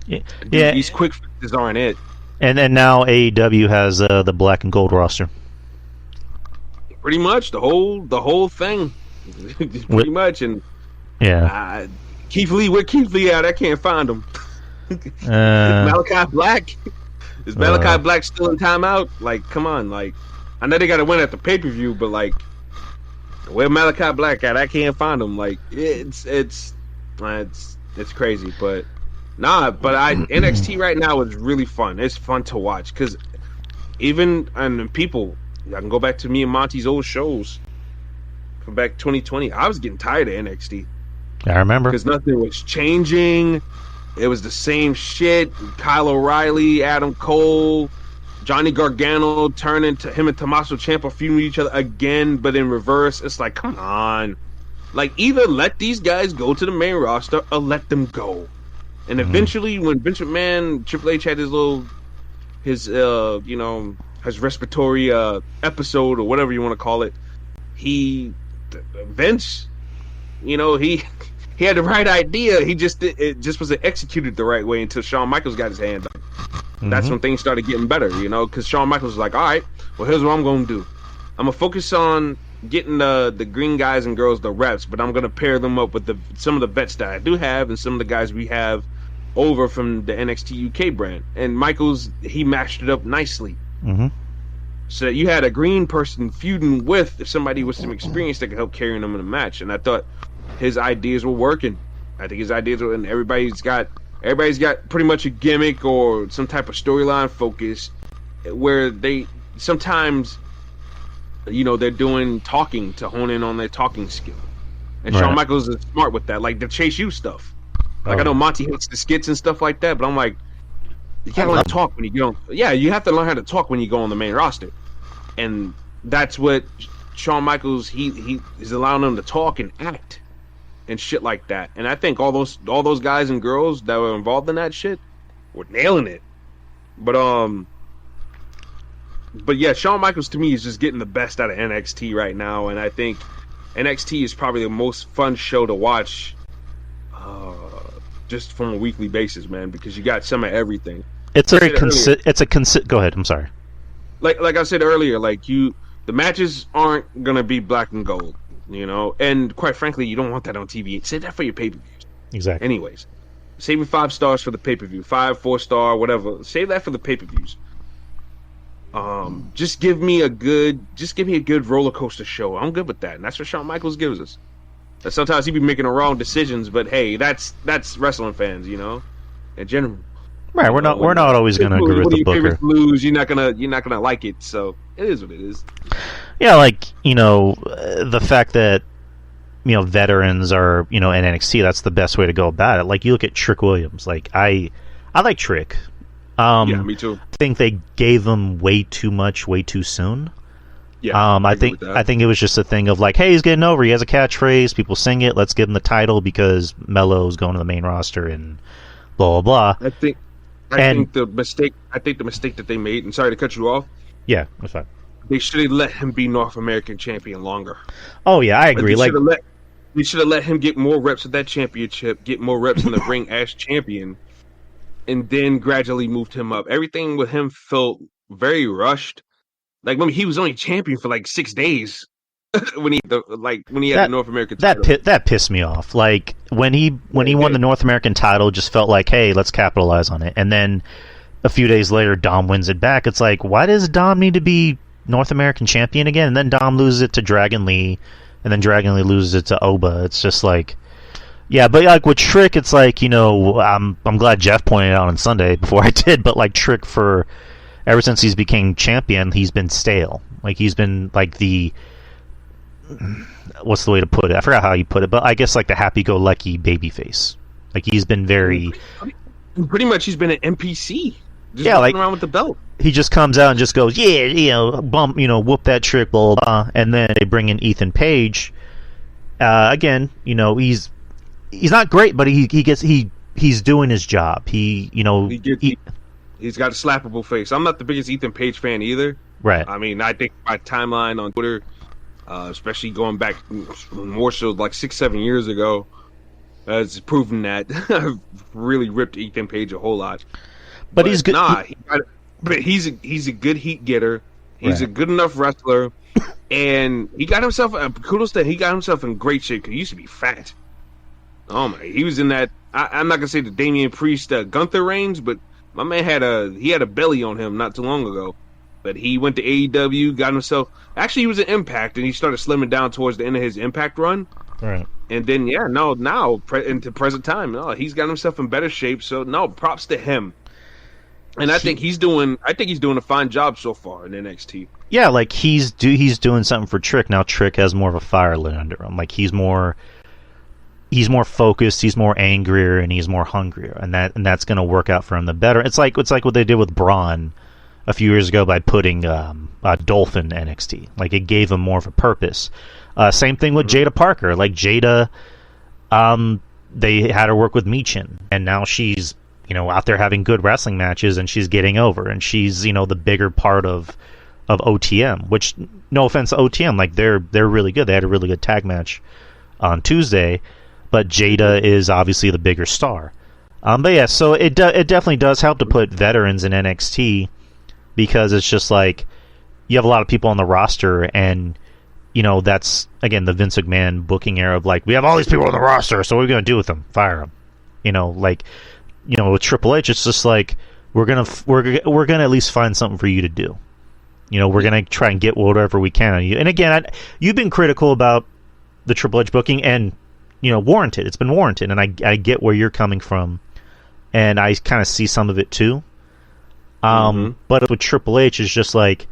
Speaker 2: yeah,
Speaker 1: these quick fixes aren't it.
Speaker 2: And then now AEW has the black and gold roster.
Speaker 1: Pretty much the whole thing. Pretty much. And
Speaker 2: yeah,
Speaker 1: Keith Lee, where Keith Lee at? I can't find him. Malachi Black? Is Malachi Black still in timeout? Like, come on, like, I know they got to win at the pay-per-view, but like, where Malachi Black at? I can't find him. Like, it's crazy, but NXT right now is really fun. It's fun to watch because people, I can go back to me and Monty's old shows from back 2020. I was getting tired of NXT.
Speaker 2: I remember
Speaker 1: because nothing was changing. It was the same shit. Kyle O'Reilly, Adam Cole, Johnny Gargano turning to him and Tommaso Ciampa feuding with each other again, but in reverse. It's like, come on. Like, either let these guys go to the main roster or let them go. And eventually, when Vince McMahon, Triple H had his respiratory episode or whatever you want to call it, Vince, he had the right idea. It just wasn't executed the right way until Shawn Michaels got his hand up. That's when things started getting better, because Shawn Michaels was like, all right, well, here's what I'm going to do. I'm going to focus on getting the green guys and girls the reps, but I'm going to pair them up with some of the vets that I do have and some of the guys we have over from the NXT UK brand. And Michaels, he matched it up nicely. Mm-hmm. So you had a green person feuding with somebody with some experience that could help carry them in a match. And I thought his ideas were working. I think his ideas were, and everybody's got pretty much a gimmick or some type of storyline focus where they sometimes, they're doing talking to hone in on their talking skill. And right. Shawn Michaels is smart with that, like the Chase U stuff. Like, I know Monty hates the skits and stuff like that, but I'm like, you gotta learn to talk when you go. Yeah, you have to learn how to talk when you go on the main roster, and that's what Shawn Michaels he is allowing them to talk and act and shit like that. And I think all those guys and girls that were involved in that shit were nailing it. But yeah, Shawn Michaels to me is just getting the best out of NXT right now, and I think NXT is probably the most fun show to watch. Just from a weekly basis, man, because you got some of everything.
Speaker 2: It's a Go ahead. I'm sorry.
Speaker 1: Like I said earlier, the matches aren't gonna be black and gold, and quite frankly, you don't want that on TV. Save that for your pay-per-views.
Speaker 2: Exactly.
Speaker 1: Anyways, save your 5 stars for the pay-per-view, 5, 4-star, whatever. Save that for the pay-per-views. Just give me a good roller coaster show. I'm good with that, and that's what Shawn Michaels gives us. Sometimes he be making the wrong decisions, but hey, that's wrestling fans, in general.
Speaker 2: Right, we're not always going to agree with the booker.
Speaker 1: Lose, you're not gonna like it, so it is what it is.
Speaker 2: Yeah, the fact that veterans are in NXT, that's the best way to go about it. Like, you look at Trick Williams. Like, I like Trick.
Speaker 1: Yeah, me too.
Speaker 2: I think they gave him way too much, way too soon.
Speaker 1: Yeah,
Speaker 2: I think it was just a thing of like, hey, he's getting over. He has a catchphrase. People sing it. Let's give him the title because Melo's going to the main roster and blah blah blah.
Speaker 1: I think the mistake that they made. And sorry to cut you off.
Speaker 2: Yeah, that's fine.
Speaker 1: They should have let him be North American champion longer.
Speaker 2: Oh yeah, I agree.
Speaker 1: They should have let him get more reps at that championship, get more reps in the ring as champion, and then gradually moved him up. Everything with him felt very rushed. Like when he was only champion for like 6 days when he had the North American title.
Speaker 2: That pissed me off. Like when he won the North American title, just felt like, hey, let's capitalize on it. And then a few days later, Dom wins it back. It's like, why does Dom need to be North American champion again? And then Dom loses it to Dragon Lee, and then Dragon Lee loses it to Oba. It's just like, yeah. But like with Trick, it's like, I'm glad Jeff pointed out on Sunday before I did. But like Trick ever since he's became champion, he's been stale. Like he's been like what's the way to put it? I forgot how you put it, but I guess like the happy-go-lucky babyface. Like he's been very.
Speaker 1: Pretty much, he's been an NPC. Just
Speaker 2: walking
Speaker 1: around with the belt.
Speaker 2: He just comes out and just goes, yeah, bump, whoop that Trick, blah, blah, blah. And then they bring in Ethan Page. Again, he's not great, but he's doing his job. He's got a slappable face. I'm not the biggest Ethan Page fan either. Right.
Speaker 1: I mean, I think my timeline on Twitter, especially going back more so like 6-7 years ago, has proven that I've really ripped Ethan Page a whole lot. But he's good. He's a good heat getter. He's a good enough wrestler, and he got himself. Kudos to he got himself in great shape. Cause he used to be fat. Oh my! He was in that. I'm not gonna say the Damian Priest Gunther range, but my man had a belly on him not too long ago. But he went to AEW, got himself. Actually, he was an Impact, and he started slimming down towards the end of his Impact run.
Speaker 2: Right.
Speaker 1: And then now into present time, he's got himself in better shape. So props to him. And I think he's doing a fine job so far in NXT.
Speaker 2: Yeah, like he's doing something for Trick. Now Trick has more of a fire lit under him. Like he's more focused, he's more angrier, and he's more hungrier, and that's going to work out for him the better. It's like what they did with Braun a few years ago by putting Dolphin in NXT. Like it gave him more of a purpose. Same thing with Jada Parker. Like Jada, they had her work with Michin, and now she's out there having good wrestling matches, and she's getting over, and she's the bigger part of OTM. Which, no offense to OTM, like they're really good. They had a really good tag match on Tuesday, but Jada is obviously the bigger star. But yeah, so it definitely does help to put veterans in NXT, because it's just like you have a lot of people on the roster, and that's again the Vince McMahon booking era of like, we have all these people on the roster, so what are we gonna do with them? Fire them. With Triple H, it's just like we're gonna at least find something for you to do. We're gonna try and get whatever we can on you. And again, you've been critical about the Triple H booking, and warranted. It's been warranted, and I get where you're coming from, and I kind of see some of it too. But with Triple H, it's just like,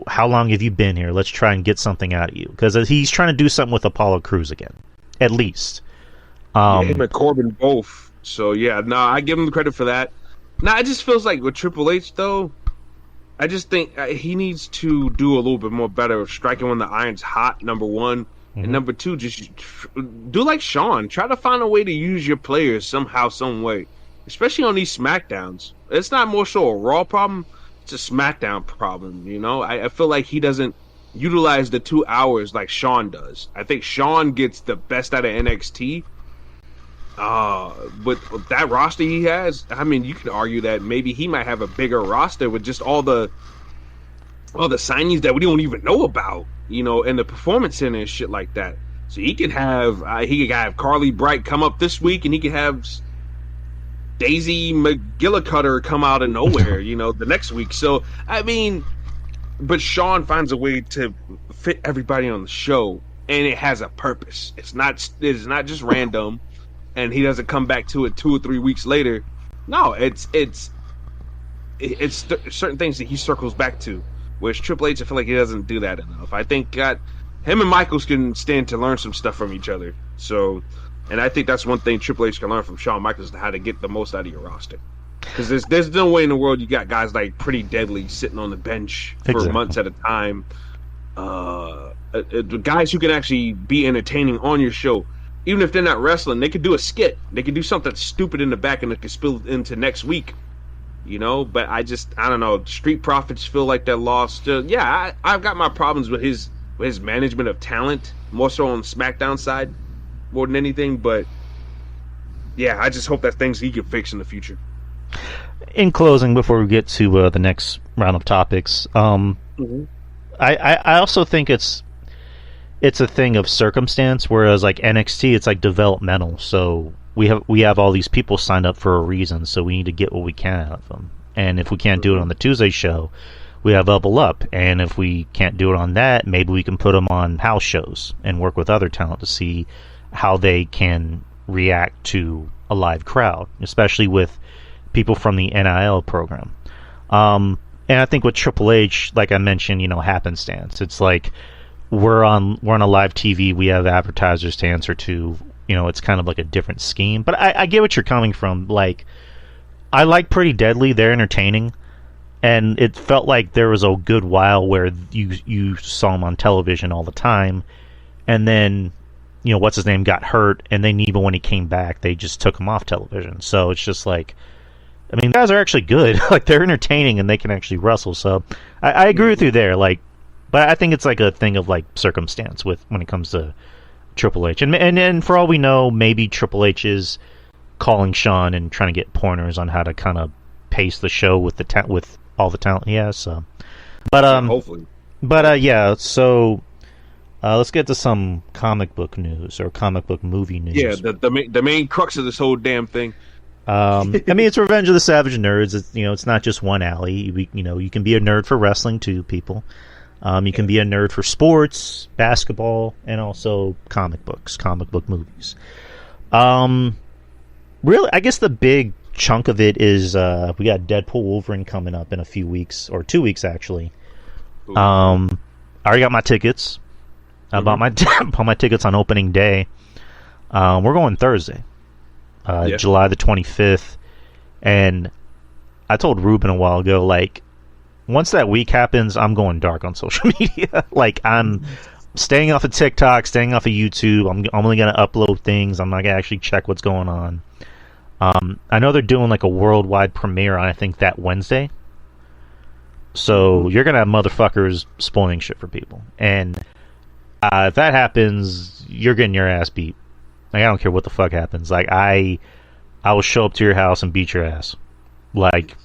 Speaker 2: how long have you been here? Let's try and get something out of you, because he's trying to do something with Apollo Crews again, at least.
Speaker 1: Him and Corbin both. So yeah, I give him the credit for that. It just feels like with Triple H though, I just think he needs to do a little bit more better of striking when the iron's hot. Number one, and number two, just do like Sean. Try to find a way to use your players somehow, some way, especially on these SmackDowns. It's not more so a Raw problem; it's a SmackDown problem. I feel like he doesn't utilize the 2 hours like Sean does. I think Sean gets the best out of NXT. With that roster he has, I mean, you could argue that maybe he might have a bigger roster with just all the signings that we don't even know about, in the Performance Center and shit like that. So he could have Carly Bright come up this week, and he could have Daisy McGillicudder come out of nowhere, the next week. So I mean, but Sean finds a way to fit everybody on the show, and it has a purpose. It's not just random. And he doesn't come back to it 2 or 3 weeks later. No, it's certain things that he circles back to. Whereas Triple H, I feel like he doesn't do that enough. I think him and Michaels can stand to learn some stuff from each other. So, and I think that's one thing Triple H can learn from Shawn Michaels, how to get the most out of your roster. Because there's no way in the world you got guys like Pretty Deadly sitting on the bench for months at a time. Guys who can actually be entertaining on your show, even if they're not wrestling, they could do a skit. They could do something stupid in the back and it could spill into next week. But I don't know. Street Profits feel like they're lost. I've got my problems with his management of talent, more so on SmackDown side, more than anything. But yeah, I just hope that things he can fix in the future.
Speaker 2: In closing, before we get to the next round of topics, I also think it's a thing of circumstance. Whereas like NXT, it's like developmental. So we have all these people signed up for a reason. So we need to get what we can out of them. And if we can't do it on the Tuesday show, we have Level Up. And if we can't do it on that, maybe we can put them on house shows and work with other talent to see how they can react to a live crowd, especially with people from the NIL program. And I think with Triple H, like I mentioned, happenstance. It's like we're on a live TV. We have advertisers to answer to. It's kind of like a different scheme. But I get what you're coming from. Like, I like Pretty Deadly. They're entertaining. And it felt like there was a good while where you saw them on television all the time. And then, what's his name got hurt. And then even when he came back, they just took him off television. So it's just like, I mean, guys are actually good. Like, they're entertaining and they can actually wrestle. So I agree with you there. Like, but I think it's like a thing of like circumstance when it comes to Triple H. And for all we know, maybe Triple H is calling Sean and trying to get pointers on how to kind of pace the show with with all the talent he has. So, but
Speaker 1: hopefully.
Speaker 2: But yeah. So let's get to some comic book news or comic book movie news.
Speaker 1: Yeah, the main crux of this whole damn thing.
Speaker 2: I mean, it's Revenge of the Savage Nerds. It's, it's not just one alley. You can be a nerd for wrestling too, people. You can be a nerd for sports, basketball, and also comic books, comic book movies. Really, I guess the big chunk of it is we got Deadpool Wolverine coming up in a few weeks, or 2 weeks actually. I already got my tickets. I bought my tickets on opening day. We're going Thursday. July the 25th, and I told Ruben a while ago, like, once that week happens, I'm going dark on social media. Like, I'm staying off of TikTok, staying off of YouTube. I'm only going to upload things. I'm not going to actually check what's going on. I know they're doing like a worldwide premiere on, I think, that Wednesday. So you're going to have motherfuckers spoiling shit for people. And if that happens, you're getting your ass beat. Like, I don't care what the fuck happens. Like, I will show up to your house and beat your ass. Like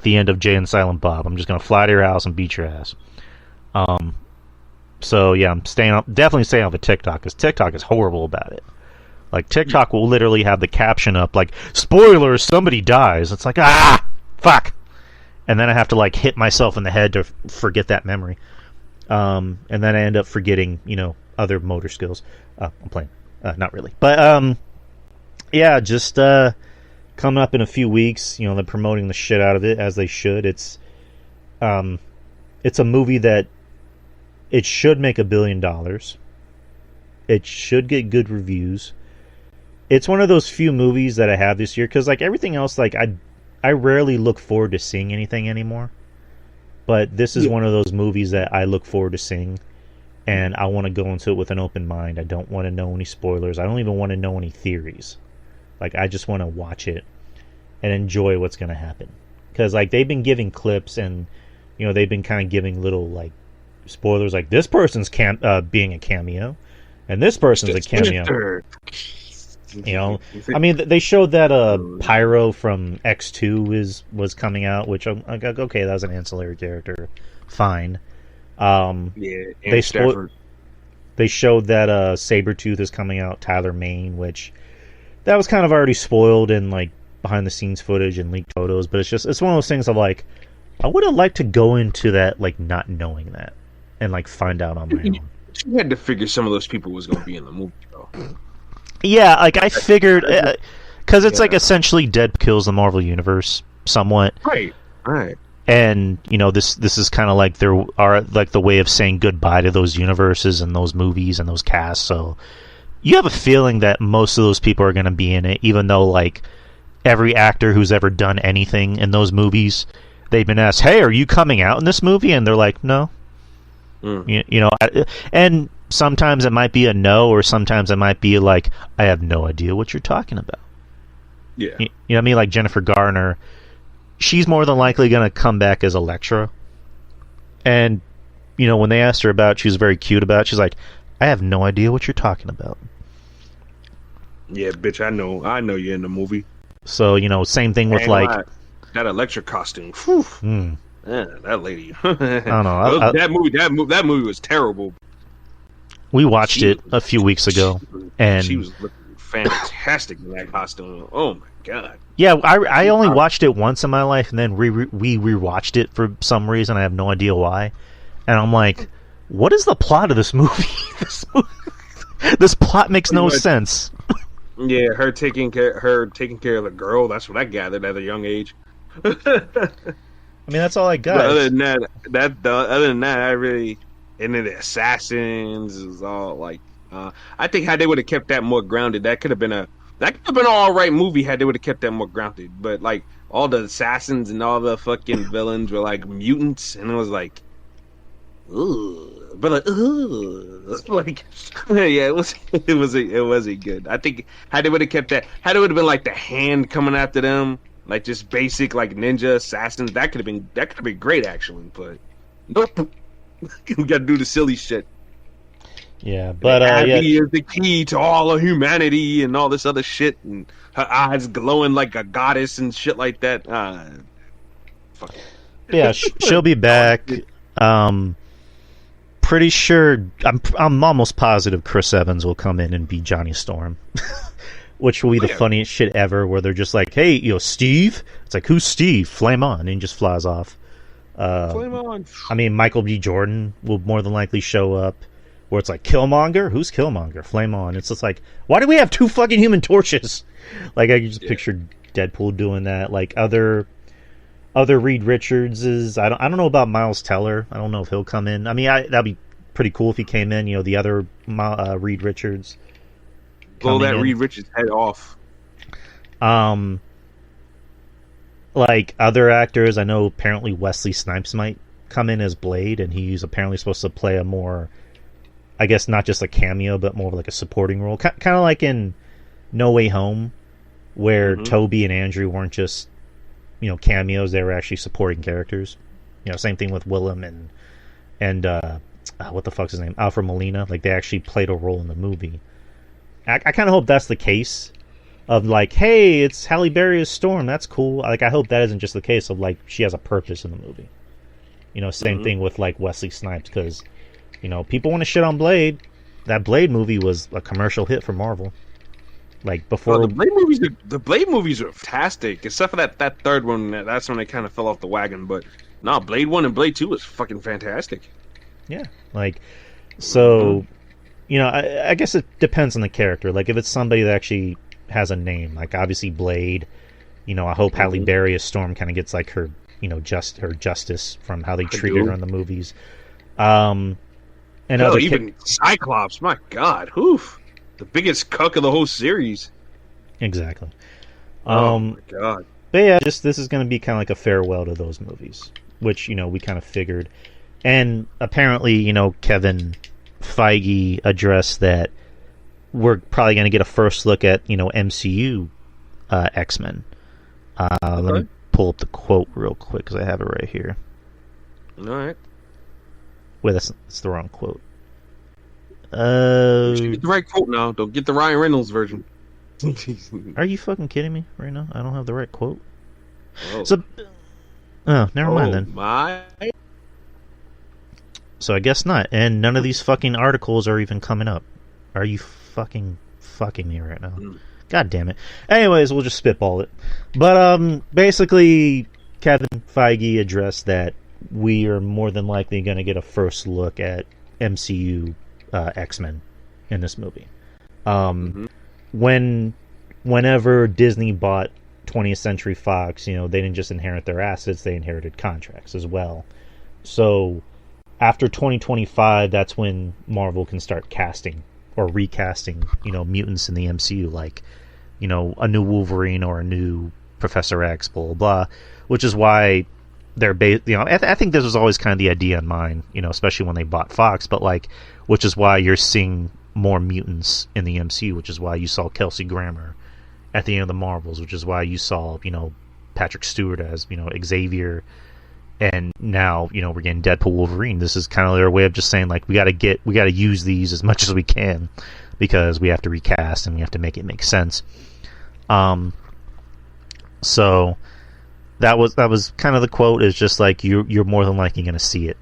Speaker 2: the end of Jay and Silent Bob. I'm just gonna fly to your house and beat your ass. So yeah, I'm definitely staying off of TikTok, because TikTok is horrible about it. Like, TikTok will literally have the caption up like, "Spoilers, somebody dies." It's like, fuck. And then I have to like hit myself in the head to forget that memory. And then I end up forgetting, other motor skills. I'm playing. Not really. But, yeah, just coming up in a few weeks. They're promoting the shit out of it, as they should. It's a movie that it should make $1 billion. It should get good reviews. It's one of those few movies that I have this year, because, like, everything else, like, I rarely look forward to seeing anything anymore. But this is one of those movies that I look forward to seeing. And I want to go into it with an open mind. I don't want to know any spoilers. I don't even want to know any theories. Like, I just want to watch it and enjoy what's going to happen. Because, like, they've been giving clips and, they've been kind of giving little, like, spoilers. Like, this person's being a cameo. And this person's a cameo. I mean, they showed that Pyro from X2 was coming out, which I'm like, okay, that was an ancillary character. Fine. They showed that Sabretooth is coming out, Tyler Mane, which that was kind of already spoiled in like behind the scenes footage and leaked photos, but it's one of those things of like, I would have liked to go into that like not knowing that and like find out on my own.
Speaker 1: You had to figure some of those people was going to be in the movie, though.
Speaker 2: Yeah, like I figured, because it's like essentially Deadpool kills the Marvel Universe somewhat.
Speaker 1: Right.
Speaker 2: And this is kind of like the way of saying goodbye to those universes and those movies and those casts. So you have a feeling that most of those people are going to be in it, even though like every actor who's ever done anything in those movies, they've been asked, "Hey, are you coming out in this movie?" And they're like, "No." You know, and sometimes it might be a no, or sometimes it might be like, "I have no idea what you're talking about."
Speaker 1: Yeah.
Speaker 2: You know what I mean? Like Jennifer Garner, she's more than likely going to come back as Elektra. And, you know, when they asked her about it, she was very cute about it. She's like, "I have no idea what you're talking about."
Speaker 1: Yeah, bitch, I know you're in the movie.
Speaker 2: So, you know, same thing with like
Speaker 1: that Elektra costume. Whew. Yeah, that lady. I
Speaker 2: don't know.
Speaker 1: That movie was terrible.
Speaker 2: We watched it a few weeks ago, and
Speaker 1: she was looking fantastic in that costume. Oh my god.
Speaker 2: Yeah, I only watched it once in my life, and then we rewatched it for some reason. I have no idea why. And I'm like, what is the plot of this movie? This plot makes no sense.
Speaker 1: Yeah, her taking care of the girl. That's what I gathered at a young age.
Speaker 2: I mean, that's all I got.
Speaker 1: But other than that, I really, and then the assassins is all like, I think had they would have kept that more grounded, that could have been an all right movie had they would have kept that more grounded. But like all the assassins and all the fucking villains were like mutants, and it was like, ugh. But like, ugh. Like, yeah, it wasn't good. I think had they would have kept that, had it would have been like the hand coming after them. Like just basic like ninja assassins, that could have been great actually, but nope. We gotta do the silly shit.
Speaker 2: Yeah, but
Speaker 1: Abby is the key to all of humanity and all this other shit, and her eyes glowing like a goddess and shit like that. Fuck.
Speaker 2: Yeah, she'll be back. Pretty sure I'm almost positive Chris Evans will come in and be Johnny Storm. Which will be the funniest shit ever, where they're just like, "Hey, you know, Steve?" It's like, "Who's Steve?" Flame on, and he just flies off.
Speaker 1: Flame on.
Speaker 2: I mean, Michael B. Jordan will more than likely show up, where it's like, "Killmonger? Who's Killmonger?" Flame on. It's just like, why do we have two fucking Human Torches? Like, I just pictured Deadpool doing that. Like, other Reed Richards is, I don't know about Miles Teller. I don't know if he'll come in. I mean, that'd be pretty cool if he came in, you know, the other Reed Richards.
Speaker 1: Blow that Reed Richards head off.
Speaker 2: Like other actors, I know apparently Wesley Snipes might come in as Blade, and he's apparently supposed to play a more, I guess not just a cameo, but more of like a supporting role. Kind of like in No Way Home, where Toby and Andrew weren't just, you know, cameos, they were actually supporting characters. You know, same thing with Willem and what the fuck's his name? Alfred Molina. Like, they actually played a role in the movie. I kind of hope that's the case of like, hey, it's Halle Berry as Storm. That's cool. Like, I hope that isn't just the case of like she has a purpose in the movie. You know, same thing with like Wesley Snipes, because, you know, people want to shit on Blade. That Blade movie was a commercial hit for Marvel. Like before,
Speaker 1: the Blade movies are fantastic, except for that third one. That's when they kind of fell off the wagon. But no, Blade 1 and Blade 2 was fucking fantastic.
Speaker 2: Yeah, like, so. You know, I guess it depends on the character. Like, if it's somebody that actually has a name, like obviously Blade, you know, I hope Halle Berry as Storm kind of gets like her, you know, her justice from how they treated her in the movies. And
Speaker 1: even Cyclops, my God, oof, the biggest cuck of the whole series.
Speaker 2: Exactly.
Speaker 1: Oh my God.
Speaker 2: But yeah, this is going to be kind of like a farewell to those movies, which, you know, we kind of figured. And apparently, you know, Kevin Feige addressed that we're probably going to get a first look at, you know, MCU X-Men. Let me pull up the quote real quick because I have it right here.
Speaker 1: All right.
Speaker 2: Wait, that's the wrong quote.
Speaker 1: Get the right quote now. Don't get the Ryan Reynolds version.
Speaker 2: Are you fucking kidding me right now? I don't have the right quote.
Speaker 1: Oh.
Speaker 2: So, never mind then.
Speaker 1: My.
Speaker 2: So I guess not. And none of these fucking articles are even coming up. Are you fucking me right now? God damn it. Anyways, we'll just spitball it. But basically, Kevin Feige addressed that we are more than likely going to get a first look at MCU X-Men in this movie. Whenever Disney bought 20th Century Fox, you know, they didn't just inherit their assets, they inherited contracts as well. So after 2025, that's when Marvel can start casting or recasting, you know, mutants in the MCU. Like, a new Wolverine or a new Professor X, blah blah blah, which is why they're I think this was always kind of the idea in mind, especially when they bought Fox, but which is why you're seeing more mutants in the MCU, which is why you saw Kelsey Grammer at the end of the Marvels, which is why you saw Patrick Stewart as Xavier, and now we're getting Deadpool, Wolverine. This is kind of their way of just saying we got to use these as much as we can because we have to recast and we have to make it make sense. So that was kind of the quote, is just you're more than likely going to see it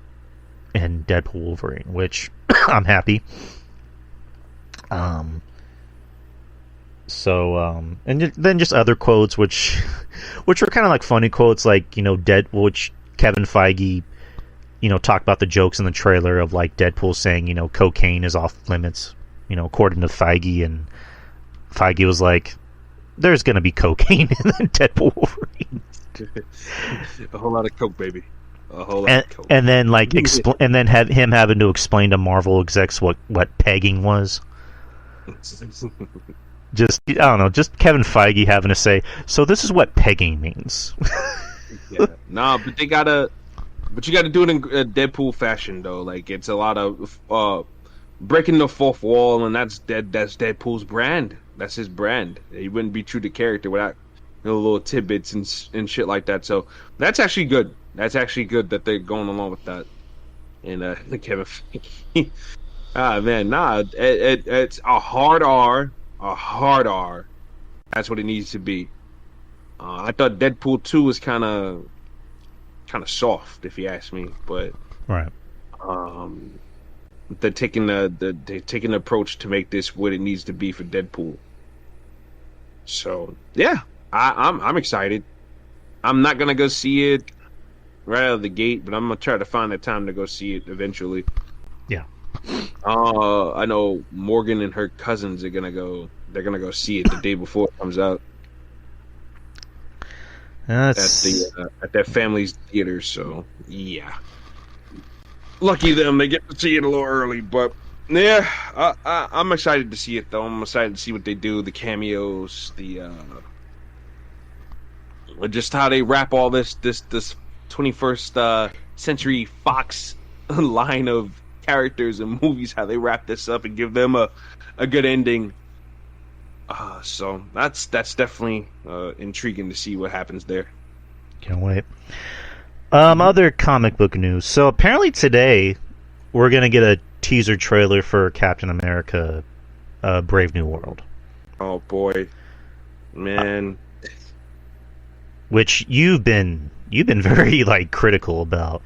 Speaker 2: in Deadpool, Wolverine, which I'm happy. And then just other quotes which were kind of funny quotes, which Kevin Feige talked about the jokes in the trailer of Deadpool saying cocaine is off limits, according to Feige, and Feige was like, there's gonna be cocaine in Deadpool, Wolverine.
Speaker 1: A whole lot of coke, baby. A whole lot of coke.
Speaker 2: And then and then have him having to explain to Marvel execs what pegging was. Just I don't know, just Kevin Feige having to say, so this is what pegging means.
Speaker 1: Yeah. Nah, but you gotta do it in Deadpool fashion though. It's a lot of breaking the fourth wall, and that's Deadpool's brand. That's his brand. He wouldn't be true to character without little tidbits and shit like that. So that's actually good. That's actually good that they're going along with that. And Kevin Feige. Man, nah, it's a hard R. A hard R. That's what it needs to be. I thought Deadpool 2 was kind of soft, if you ask me, but
Speaker 2: right.
Speaker 1: They're taking the approach to make this what it needs to be for Deadpool. So yeah, I'm excited. I'm not gonna go see it right out of the gate, but I'm gonna try to find the time to go see it eventually.
Speaker 2: Yeah.
Speaker 1: I know Morgan and her cousins are gonna go. They're gonna go see it the day before it comes out. At their family's theater. So yeah, lucky them. They get to see it a little early, but yeah, I'm excited to see it though. I'm excited to see what they do, the cameos, just how they wrap all this 21st century Fox line of characters and movies, how they wrap this up and give them a good ending. So that's definitely intriguing to see what happens there.
Speaker 2: Can't wait. Other comic book news. So apparently today we're gonna get a teaser trailer for Captain America: Brave New World.
Speaker 1: Oh boy, man.
Speaker 2: Which you've been very critical about.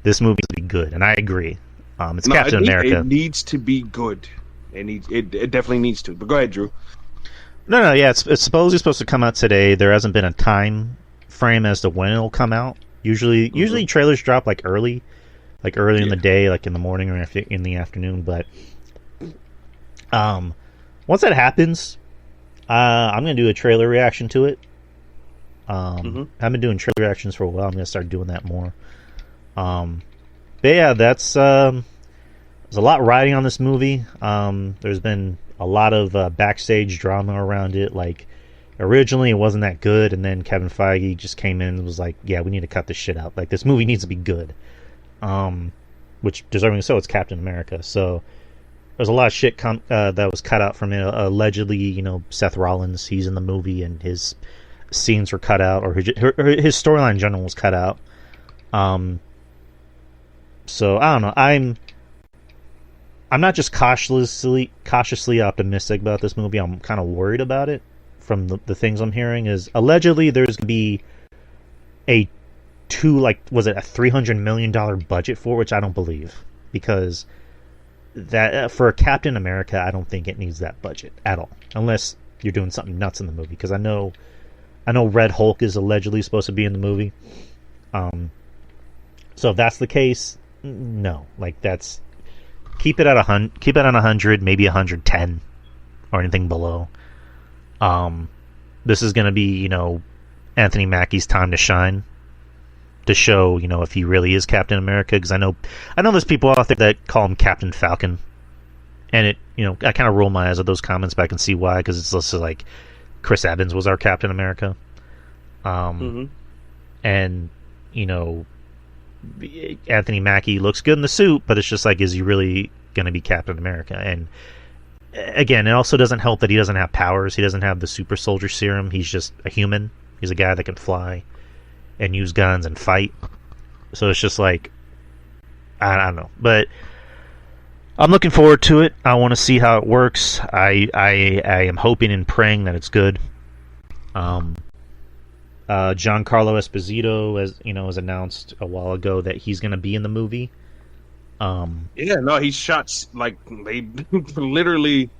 Speaker 2: This movie to be good, and I agree. It's Captain America.
Speaker 1: It needs to be good. It definitely needs to. But go ahead, Drew.
Speaker 2: No, yeah, it's supposedly supposed to come out today. There hasn't been a time frame as to when it'll come out. Usually trailers drop early in the day, in the morning or in the afternoon. But once that happens, I'm gonna do a trailer reaction to it. I've been doing trailer reactions for a while. I'm gonna start doing that more. But yeah, that's there's a lot riding on this movie. There's been a lot of backstage drama around it. Originally it wasn't that good, and then Kevin Feige just came in and was like, yeah, we need to cut this shit out. This movie needs to be good. Which, deserving so, it's Captain America. So there's a lot of shit that was cut out from it. Allegedly, Seth Rollins, he's in the movie and his scenes were cut out, or his storyline in general was cut out. So I don't know. I'm not just cautiously optimistic about this movie. I'm kind of worried about it. From the things I'm hearing is allegedly there's gonna be was it a $300 million budget for, which I don't believe, because that for Captain America, I don't think it needs that budget at all, unless you're doing something nuts in the movie. Because I know Red Hulk is allegedly supposed to be in the movie. So if that's the case, no, that's keep it at 100, keep it at 100, maybe 110, or anything below. This is going to be, Anthony Mackie's time to shine, to show, if he really is Captain America. Because I know there's people out there that call him Captain Falcon, and it, I kind of roll my eyes at those comments, but I can see why. Because it's just Chris Evans was our Captain America. And, you know, Anthony Mackie looks good in the suit, but it's just like, is he really going to be Captain America? And again, it also doesn't help that he doesn't have powers. He doesn't have the super soldier serum. He's just a human. He's a guy that can fly and use guns and fight. So it's just like, I don't know. But I'm looking forward to it. I want to see how it works. I am hoping and praying that it's good. Giancarlo Esposito, as you know, was announced a while ago that he's going to be in the movie.
Speaker 1: He shot, like, they literally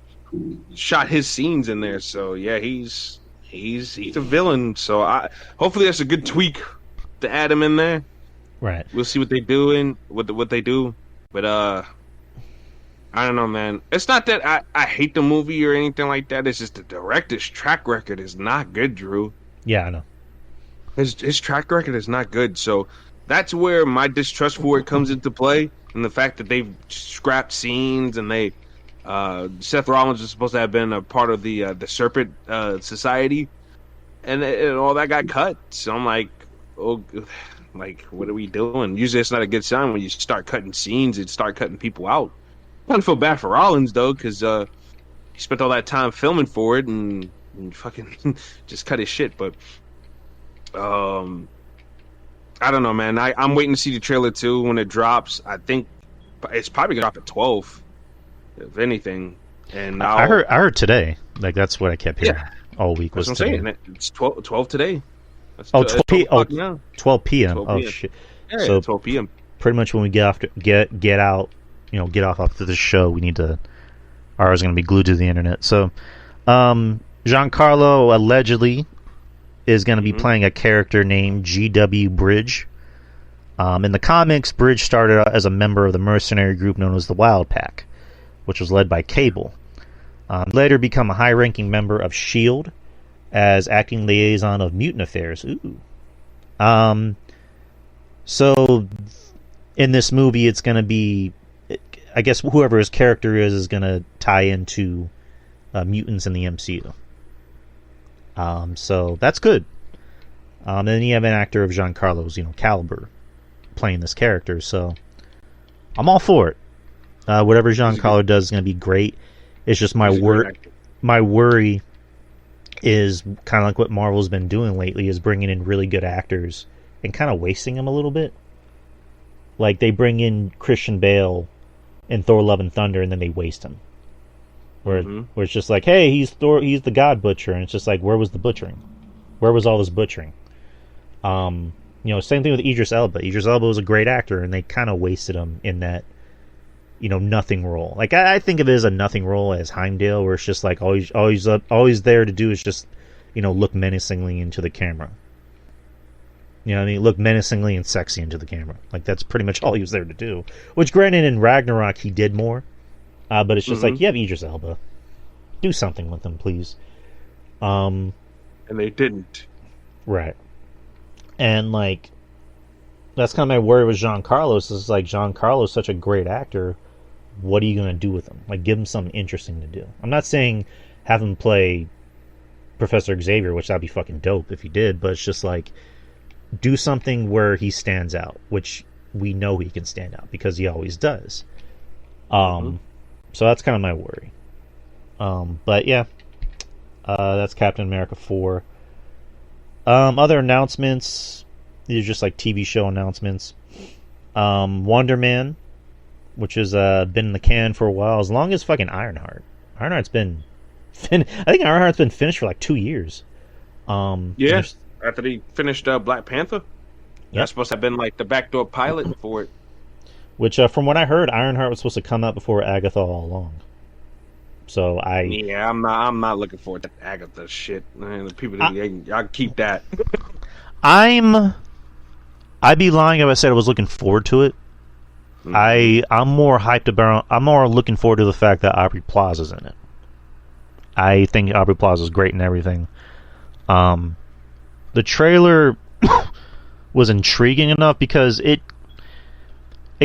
Speaker 1: shot his scenes in there. So yeah, he's a villain. So hopefully that's a good tweak to add him in there.
Speaker 2: Right.
Speaker 1: We'll see what they do what they do. But I don't know, man. It's not that I hate the movie or anything like that. It's just the director's track record is not good, Drew.
Speaker 2: Yeah, I know.
Speaker 1: His track record is not good. So that's where my distrust for it comes into play. And the fact that they've scrapped scenes and they Seth Rollins was supposed to have been a part of the Serpent Society, and all that got cut. So I'm like, oh, like, what are we doing? Usually it's not a good sign when you start cutting scenes and start cutting people out. I don't feel bad for Rollins though, because he spent all that time filming for it and fucking just cut his shit. But I don't know, man. I'm waiting to see the trailer too when it drops. I think it's probably gonna drop at 12, if anything. And
Speaker 2: I heard today. Like, that's what I kept hearing all week.
Speaker 1: That's
Speaker 2: was
Speaker 1: what I'm
Speaker 2: today.
Speaker 1: saying. It's 12 today. That's
Speaker 2: 12 p.m. 12 p.m.
Speaker 1: 12
Speaker 2: Oh
Speaker 1: p.m.
Speaker 2: shit.
Speaker 1: Yeah,
Speaker 2: So
Speaker 1: 12 p.m.
Speaker 2: pretty much when we get out, get off after the show, we need to. Ours going to be glued to the internet. So, Giancarlo allegedly is going to be playing a character named G.W. Bridge. In the comics, Bridge started out as a member of the mercenary group known as the Wild Pack, which was led by Cable. Later become a high-ranking member of S.H.I.E.L.D. as acting liaison of Mutant Affairs. Ooh. So, in this movie, it's going to be, I guess whoever his character is going to tie into mutants in the MCU. So that's good. And then you have an actor of Giancarlo's, caliber playing this character. So I'm all for it. Whatever Giancarlo does is going to be great. It's just my worry is kind of like what Marvel's been doing lately, is bringing in really good actors and kind of wasting them a little bit. Like, they bring in Christian Bale in Thor: Love and Thunder, and then they waste him. Where it's just like, hey, he's the God Butcher, and it's just like, where was the butchering? Where was all this butchering? Same thing with Idris Elba. Idris Elba was a great actor, and they kind of wasted him in that, nothing role. Like, I think of it as a nothing role as Heimdall, where it's just like always there to do is just, look menacingly into the camera. You know what I mean? Look menacingly and sexy into the camera. Like, that's pretty much all he was there to do. Which, granted, in Ragnarok he did more. But it's just like, you have Idris Elba. Do something with him, please.
Speaker 1: And they didn't.
Speaker 2: Right. And, like, that's kind of my worry with Giancarlo. Is like, Giancarlo's such a great actor. What are you going to do with him? Like, give him something interesting to do. I'm not saying have him play Professor Xavier, which that'd be fucking dope if he did. But it's just like, do something where he stands out, which we know he can stand out because he always does. So that's kind of my worry. But yeah, that's Captain America 4. Other announcements, these are just like TV show announcements. Wonder Man, which has been in the can for a while, as long as fucking Ironheart. Ironheart's been I think Ironheart's been finished for like 2 years.
Speaker 1: After they finished Black Panther. That's supposed to have been like the backdoor pilot for it.
Speaker 2: Which, from what I heard, Ironheart was supposed to come out before Agatha all along. So
Speaker 1: I'm not looking forward to Agatha shit. Man, the people y'all keep that.
Speaker 2: I'd be lying if I said I was looking forward to it. I'm more looking forward to the fact that Aubrey Plaza's in it. I think Aubrey Plaza's great and everything. The trailer was intriguing enough because it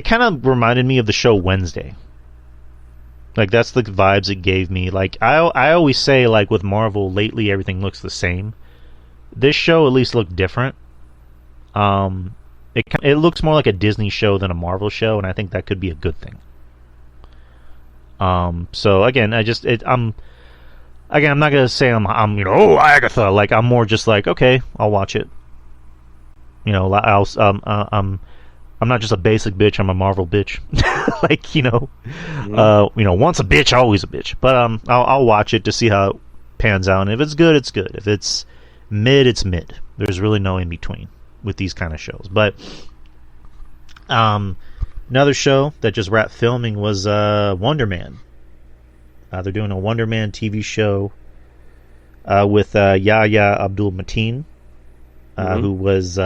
Speaker 2: kind of reminded me of the show Wednesday. Like that's the vibes it gave me. Like I always say, like with Marvel lately, everything looks the same. This show at least looked different. It looks more like a Disney show than a Marvel show, and I think that could be a good thing. So again, I'm not gonna say I'm oh Agatha. Like I'm more just like okay, I'll watch it. You know, I'm not just a basic bitch. I'm a Marvel bitch. Like once a bitch, always a bitch. But I'll watch it to see how it pans out. And if it's good, it's good. If it's mid, it's mid. There's really no in between with these kind of shows. But another show that just wrapped filming was Wonder Man. They're doing a Wonder Man TV show with Yahya Abdul-Mateen, who was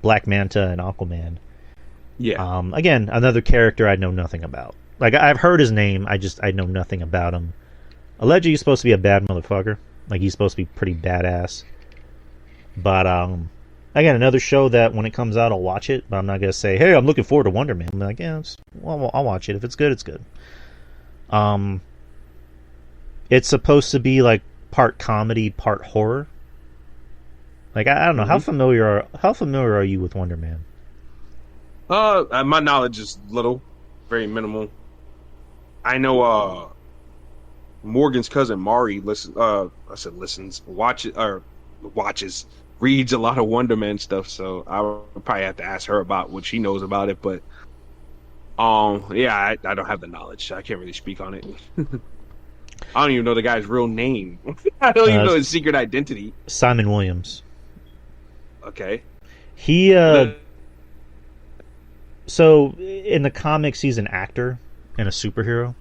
Speaker 2: Black Manta and Aquaman.
Speaker 1: Yeah.
Speaker 2: Again, another character I know nothing about. Like I've heard his name, I know nothing about him. Allegedly, he's supposed to be a bad motherfucker. Like he's supposed to be pretty badass. But again, another show that when it comes out, I'll watch it. But I'm not gonna say, "Hey, I'm looking forward to Wonder Man." I'm like, "Yeah, I'll watch it. If it's good, it's good." It's supposed to be like part comedy, part horror. Like I don't know how familiar are you with Wonder Man?
Speaker 1: My knowledge is little, very minimal. I know Morgan's cousin Mari watches, reads a lot of Wonder Man stuff, so I'll probably have to ask her about what she knows about it, but I don't have the knowledge. I can't really speak on it. I don't even know the guy's real name. I don't even know his secret identity.
Speaker 2: Simon Williams.
Speaker 1: Okay.
Speaker 2: He so in the comics he's an actor and a superhero.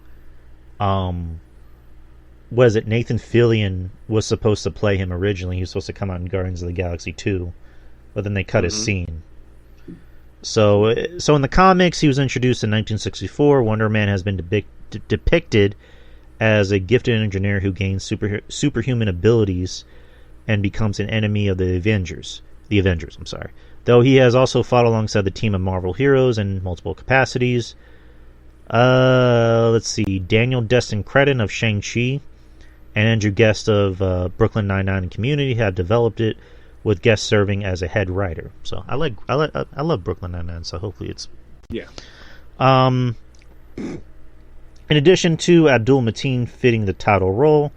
Speaker 2: Was it Nathan Fillion was supposed to play him originally? He was supposed to come out in Guardians of the Galaxy 2, but then they cut his scene. So in the comics he was introduced in 1964. Wonder Man has been depicted as a gifted engineer who gains superhuman abilities and becomes an enemy of the Avengers. Though he has also fought alongside the team of Marvel heroes in multiple capacities. Let's see. Daniel Destin Cretton of Shang-Chi and Andrew Guest of Brooklyn Nine-Nine and Community have developed it, with Guest serving as a head writer. So I love Brooklyn Nine-Nine, so hopefully it's...
Speaker 1: Yeah.
Speaker 2: In addition to Abdul-Mateen fitting the title role,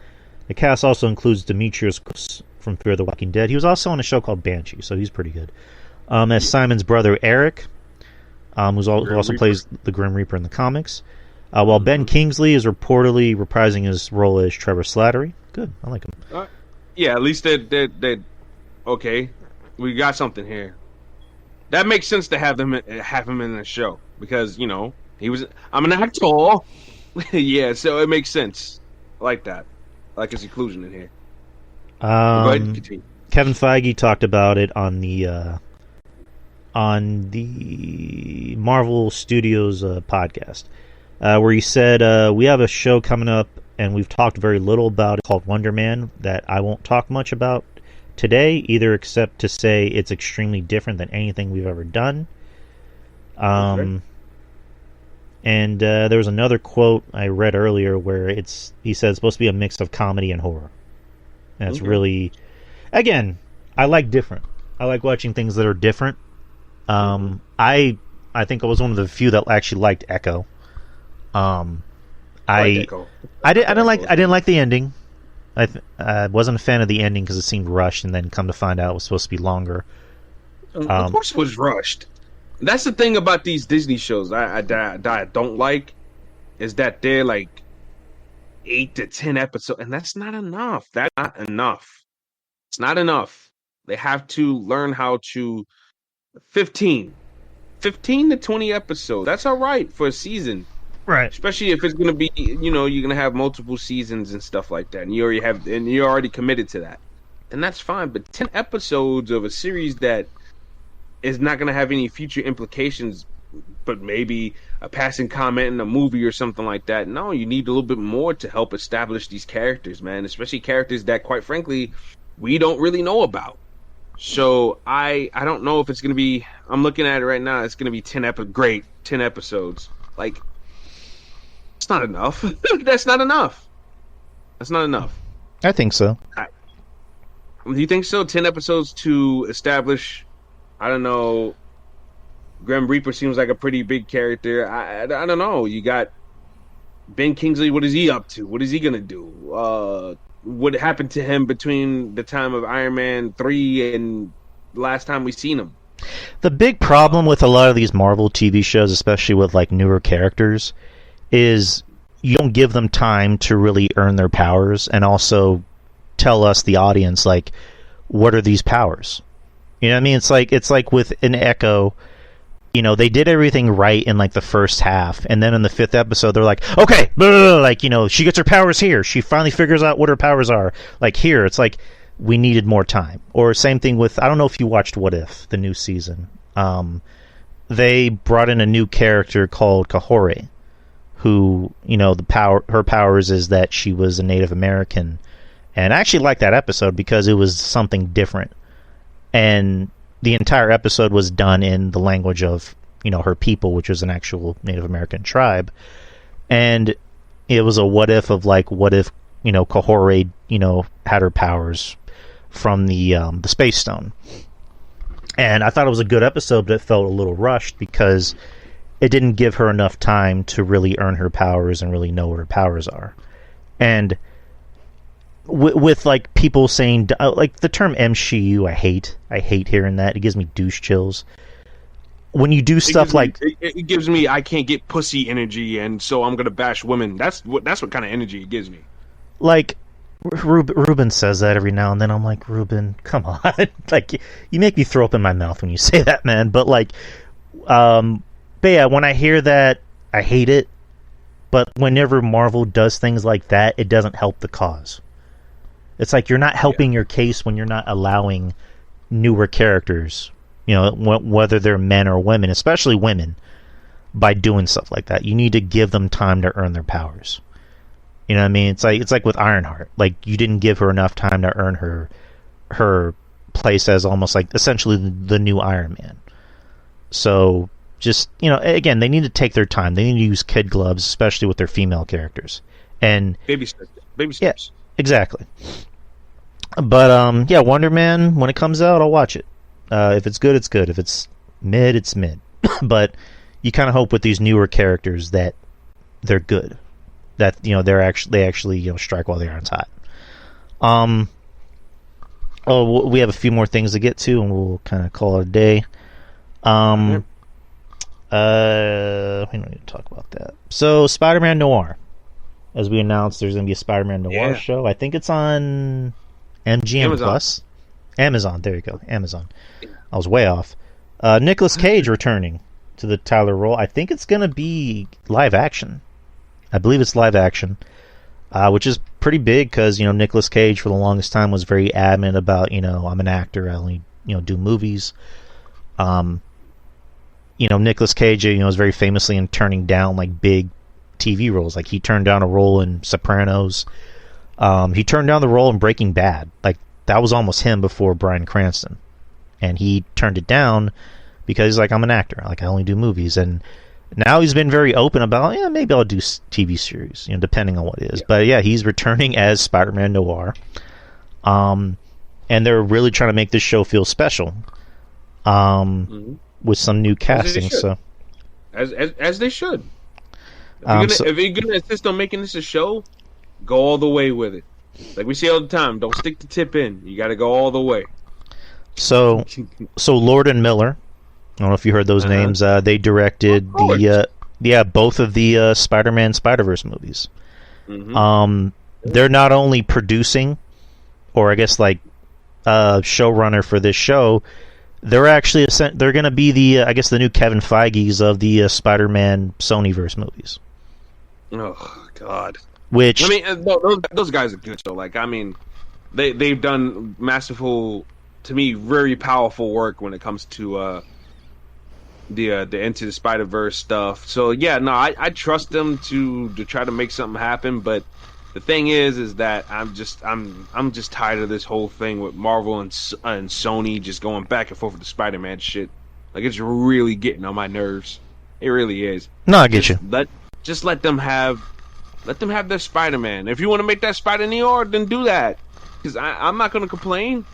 Speaker 2: the cast also includes Demetrius from Fear the Walking Dead. He was also on a show called Banshee, so he's pretty good. As Simon's brother Eric, who also plays the Grim Reaper in the comics. While Ben Kingsley is reportedly reprising his role as Trevor Slattery. Good, I like him.
Speaker 1: Yeah, at least they okay. We got something here. That makes sense to have him in the show because I'm an actor. Yeah, so it makes sense. I like that. I like his inclusion in here. Go ahead and continue.
Speaker 2: Kevin Feige talked about it on the Marvel Studios podcast, where he said, we have a show coming up, and we've talked very little about it, called Wonder Man, that I won't talk much about today, either except to say it's extremely different than anything we've ever done. And there was another quote I read earlier where he said it's supposed to be a mix of comedy and horror. And it's really... Again, I like different. I like watching things that are different. I think I was one of the few that actually liked Echo. I didn't like the ending. I wasn't a fan of the ending because it seemed rushed, and then come to find out it was supposed to be longer.
Speaker 1: Of course it was rushed. That's the thing about these Disney shows I don't like, is that they're like 8 to 10 episodes, and that's not enough. That's not enough. It's not enough. They have to learn how to 15 to 20 episodes. That's all right for a season.
Speaker 2: Right.
Speaker 1: Especially if it's going to be, you're going to have multiple seasons and stuff like that. And you're already committed to that. And that's fine. But 10 episodes of a series that is not going to have any future implications, but maybe a passing comment in a movie or something like that. No, you need a little bit more to help establish these characters, man. Especially characters that, quite frankly, we don't really know about. So I don't know if it's going to be... I'm looking at it right now. It's going to be 10 episodes. Like, It's not enough. That's not enough. That's not enough.
Speaker 2: I think so.
Speaker 1: Do you think so? 10 episodes to establish, I don't know, Grim Reaper seems like a pretty big character. I don't know. You got Ben Kingsley. What is he up to? What is he going to do? What happened to him between the time of Iron Man 3 and the last time we seen him?
Speaker 2: The big problem with a lot of these Marvel TV shows, especially with like newer characters, is you don't give them time to really earn their powers and also tell us, the audience, like, what are these powers? You know what I mean? It's like with an Echo, you know, they did everything right in like the first half, and then in the 5th episode they're like, okay, blah, blah, blah, like, you know, she gets her powers here, she finally figures out what her powers are, like, here. It's like we needed more time. Or same thing with, I don't know if you watched What If, the new season. They brought in a new character called Kahore, who, you know, her powers is that she was a Native American. And I actually liked that episode because it was something different. And the entire episode was done in the language of, you know, her people, which was an actual Native American tribe. And it was a what if of like, what if, you know, Kahore, you know, had her powers from the Space Stone. And I thought it was a good episode, but it felt a little rushed because it didn't give her enough time to really earn her powers and really know what her powers are. And with like people saying, like, the term MCU, I hate hearing that. It gives me douche chills. When you do stuff like
Speaker 1: it gives me I can't get pussy energy, and so I'm gonna bash women. That's what kind of energy it gives me. Like
Speaker 2: Ruben says that every now and then. I'm like, Ruben, come on. Like, you make me throw up in my mouth when you say that, man. But like, but yeah, when I hear that, I hate it. But whenever Marvel does things like that, it doesn't help the cause. It's like you're not helping your case when you're not allowing newer characters, you know, whether they're men or women, especially women, by doing stuff like that. You need to give them time to earn their powers. You know what I mean? It's like with Ironheart. Like, you didn't give her enough time to earn her place as almost like essentially the new Iron Man. So just, you know, again, they need to take their time. They need to use kid gloves, especially with their female characters. And
Speaker 1: baby steps.
Speaker 2: Yeah, exactly. But yeah, Wonder Man, when it comes out, I'll watch it. If it's good, it's good. If it's mid, it's mid. But you kind of hope with these newer characters that they're good, that, you know, they actually you know, strike while the iron's hot. We have a few more things to get to, and we'll kind of call it a day. We don't need to talk about that. So, Spider-Man Noir, as we announced, there's going to be a Spider-Man Noir show. I think it's on MGM Plus. Amazon, there you go. Amazon. I was way off. Nicolas Cage returning to the Tyler role. I think it's going to be live action. I believe it's live action, which is pretty big because, you know, Nicolas Cage for the longest time was very adamant about, you know, I'm an actor, I only, you know, do movies. You know, Nicolas Cage, you know, is very famously in turning down like big TV roles. Like, he turned down a role in Sopranos. He turned down the role in Breaking Bad. Like, that was almost him before Bryan Cranston, and he turned it down because he's like, I'm an actor, like, I only do movies. And now he's been very open about, yeah, maybe I'll do TV series, you know, depending on what it is. Yeah. But yeah, he's returning as Spider-Man Noir, and they're really trying to make this show feel special, with some new casting. So
Speaker 1: as they should. If you're gonna insist on making this a show, go all the way with it. Like we say all the time, don't stick the tip in. You got to go all the way.
Speaker 2: So Lord and Miller, I don't know if you heard those names. They directed both of the Spider-Man Spider-Verse movies. They're not only producing, or I guess like showrunner for this show. They're actually they're going to be the I guess the new Kevin Feige's of the Spider-Man Sonyverse movies.
Speaker 1: Oh God.
Speaker 2: Which,
Speaker 1: I mean, those guys are good. So, like, I mean, they've done masterful, to me, very powerful work when it comes to the Into the Spider-Verse stuff. So yeah, no, I trust them to try to make something happen. But the thing is that I'm just tired of this whole thing with Marvel and Sony just going back and forth with the Spider-Man shit. Like, it's really getting on my nerves. It really is.
Speaker 2: No, I get you.
Speaker 1: Just let them have Let them have their Spider-Man. If you want to make that Spider Noir, then do that. Because I'm not going to complain.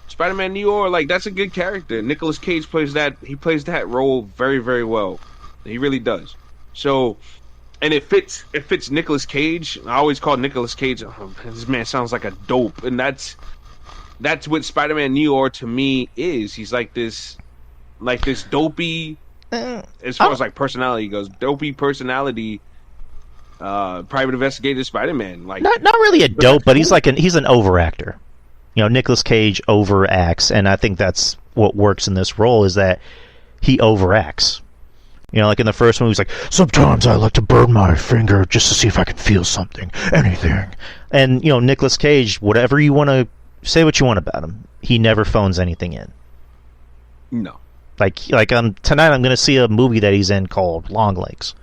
Speaker 1: Spider-Man Noir, like, that's a good character. Nicolas Cage plays that. He plays that role very, very well. He really does. So, and it fits Nicolas Cage. I always call Nicolas Cage, oh, this man sounds like a dope. And that's what Spider-Man Noir to me is. He's like this dopey, as far as like personality goes, dopey personality. Private investigator Spider-Man, like
Speaker 2: not really a dope, but he's he's an overactor. You know, Nicolas Cage overacts, and I think that's what works in this role is that he overacts. You know, like in the first one, he's like, sometimes I like to burn my finger just to see if I can feel something, anything. And you know, Nicolas Cage, whatever you want to say, what you want about him, he never phones anything in.
Speaker 1: No,
Speaker 2: like tonight, I'm going to see a movie that he's in called Longlegs.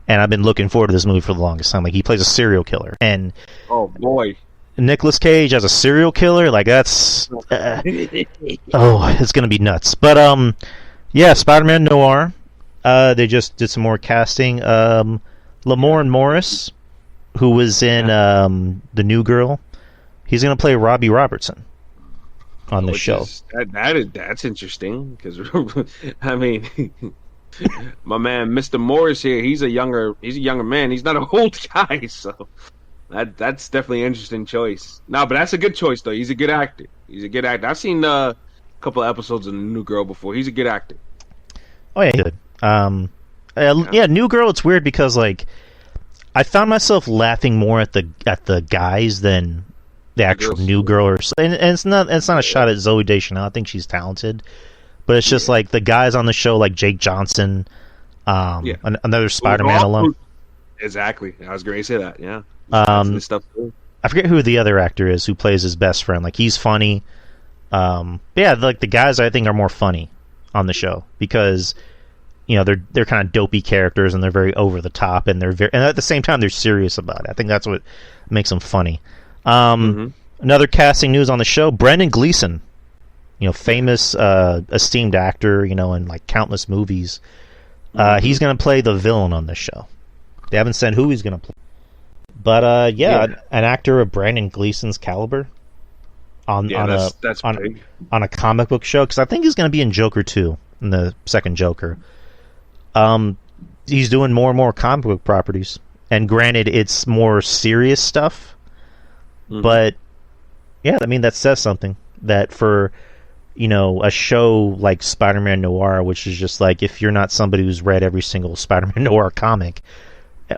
Speaker 2: And I've been looking forward to this movie for the longest time. Like, he plays a serial killer. And
Speaker 1: oh, boy.
Speaker 2: Nicolas Cage as a serial killer, like, that's... it's going to be nuts. But, yeah, Spider-Man Noir. They just did some more casting. Lamorne Morris, who was in The New Girl, he's going to play Robbie Robertson on the show.
Speaker 1: That's interesting, because, I mean... My man, Mr. Morris here, he's a younger man. He's not an old guy, so that's definitely an interesting choice. No, but that's a good choice though. He's a good actor. I've seen a couple of episodes of The New Girl before. He's a good actor.
Speaker 2: Oh yeah, good. Yeah, New Girl. It's weird because like I found myself laughing more at the guys than the actual New Girl. And it's not a shot at Zooey Deschanel. I think she's talented. But it's just like the guys on the show, like Jake Johnson, another Spider-Man alum.
Speaker 1: Exactly, I was going to say that. Yeah,
Speaker 2: I forget who the other actor is who plays his best friend. Like he's funny. Yeah, like the guys I think are more funny on the show because you know they're kind of dopey characters and they're very over the top and and at the same time they're serious about it. I think that's what makes them funny. Another casting news on the show: Brendan Gleeson. You know, famous, esteemed actor, you know, in like countless movies. He's going to play the villain on this show. They haven't said who he's going to play. But, an actor of Brendan Gleeson's caliber on a comic book show, because I think he's going to be in Joker 2, in the second Joker. He's doing more and more comic book properties. And granted, it's more serious stuff. But, yeah, I mean, that says something. That for... you know, a show like Spider-Man Noir, which is just like if you're not somebody who's read every single Spider-Man Noir comic,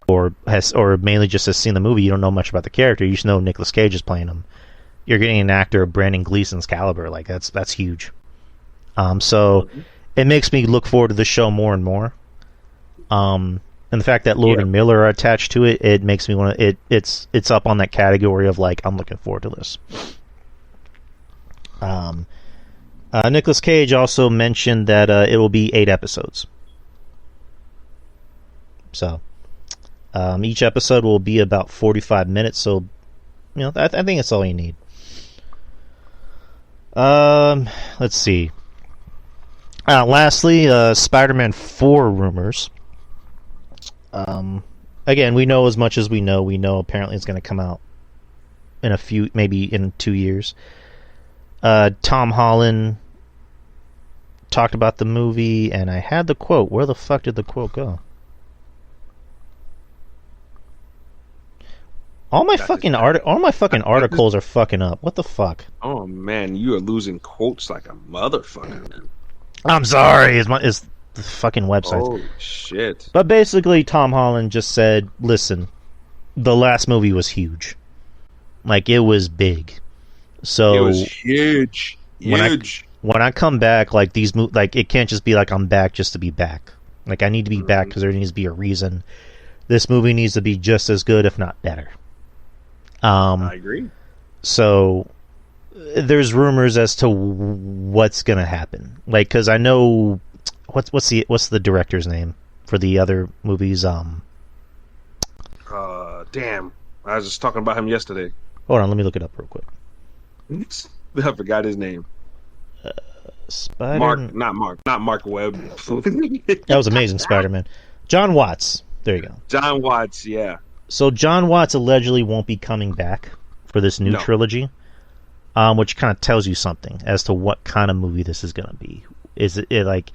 Speaker 2: or mainly just has seen the movie, you don't know much about the character. You just know Nicolas Cage is playing him. You're getting an actor of Brendan Gleeson's caliber, like that's huge. So it makes me look forward to the show more and more. And the fact that Lord and Miller are attached to it, it makes me want to. It's up on that category of like I'm looking forward to this. Nicolas Cage also mentioned that it will be 8 episodes. So, each episode will be about 45 minutes, so, you know, I think that's all you need. Let's see. Lastly, Spider-Man 4 rumors. Again, we know as much as we know. We know apparently it's going to come out in maybe in 2 years. Tom Holland talked about the movie, and I had the quote. Where the fuck did the quote go? All my fucking articles are fucking up. What the fuck?
Speaker 1: Oh man, you are losing quotes like a motherfucker, man.
Speaker 2: I'm sorry. It's the fucking website.
Speaker 1: Oh shit.
Speaker 2: But basically, Tom Holland just said, "Listen, the last movie was huge. Like it was big. So
Speaker 1: it was huge.
Speaker 2: When I come back, like it can't just be like I'm back just to be back. Like I need to be back because there needs to be a reason. This movie needs to be just as good, if not better."
Speaker 1: I agree.
Speaker 2: So there's rumors as to what's gonna happen. Like, because I know what's the director's name for the other movies?
Speaker 1: Damn, I was just talking about him yesterday.
Speaker 2: Hold on, let me look it up real quick.
Speaker 1: I forgot his name. Not Mark Webb.
Speaker 2: That was Amazing Spider-Man. John Watts. There you go.
Speaker 1: John Watts, yeah.
Speaker 2: So John Watts allegedly won't be coming back for this new trilogy, which kind of tells you something as to what kind of movie this is going to be. Is it like,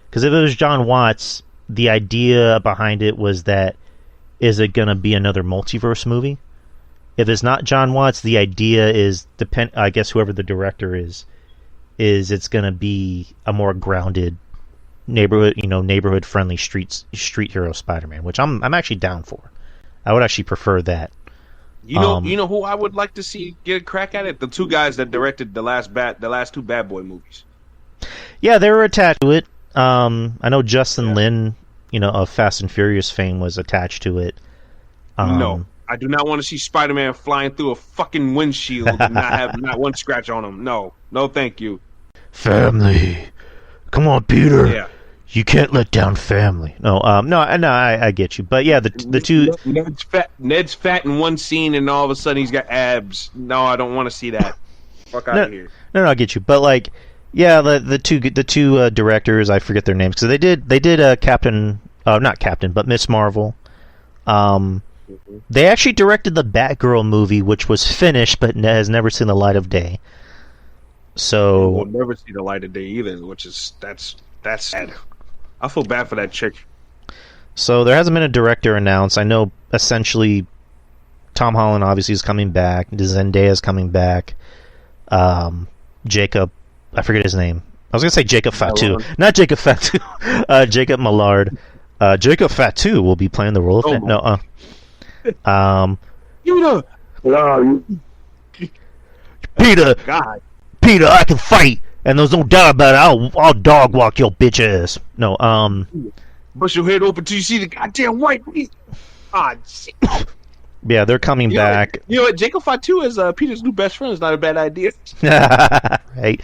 Speaker 2: because if it was John Watts, the idea behind it was that, is it going to be another multiverse movie? If it's not John Watts, the idea is, I guess whoever the director is it's going to be a more grounded neighborhood friendly street hero Spider-Man, which I'm actually down for. I would actually prefer that.
Speaker 1: You know who I would like to see get a crack at it? The two guys that directed the last two Bad Boy movies.
Speaker 2: Yeah, they were attached to it. I know Justin Lin, of Fast and Furious fame, was attached to it.
Speaker 1: No, I do not want to see Spider-Man flying through a fucking windshield and not have not one scratch on him. No, thank you.
Speaker 2: Family, come on, Peter.
Speaker 1: Yeah.
Speaker 2: You can't let down family. No, I get you. But yeah, the two...
Speaker 1: Ned's fat in one scene, and all of a sudden he's got abs. No, I don't want to see that. Fuck out of here.
Speaker 2: No, I get you. But like, yeah, the two directors, I forget their names, because they did not Captain, but Miss Marvel. They actually directed the Batgirl movie, which was finished, but has never seen the light of day. So
Speaker 1: we'll never see the light of day either, that's sad. I feel bad for that chick.
Speaker 2: So there hasn't been a director announced. I know essentially Tom Holland obviously is coming back. Zendaya is coming back. Jacob, I forget his name. I was going to say Jacob Fatu. Not Jacob Fatu. Jacob Millard. Jacob Fatu will be playing the role of... Peter!
Speaker 1: God.
Speaker 2: Peter, I can fight! And there's no doubt about it. I'll dog walk your bitch ass. No,
Speaker 1: Bust your head open till you see the goddamn white meat. Ah, shit.
Speaker 2: Yeah, they're coming back.
Speaker 1: You know what? Jacob Fatu as Peter's new best friend is not a bad idea.
Speaker 2: Right.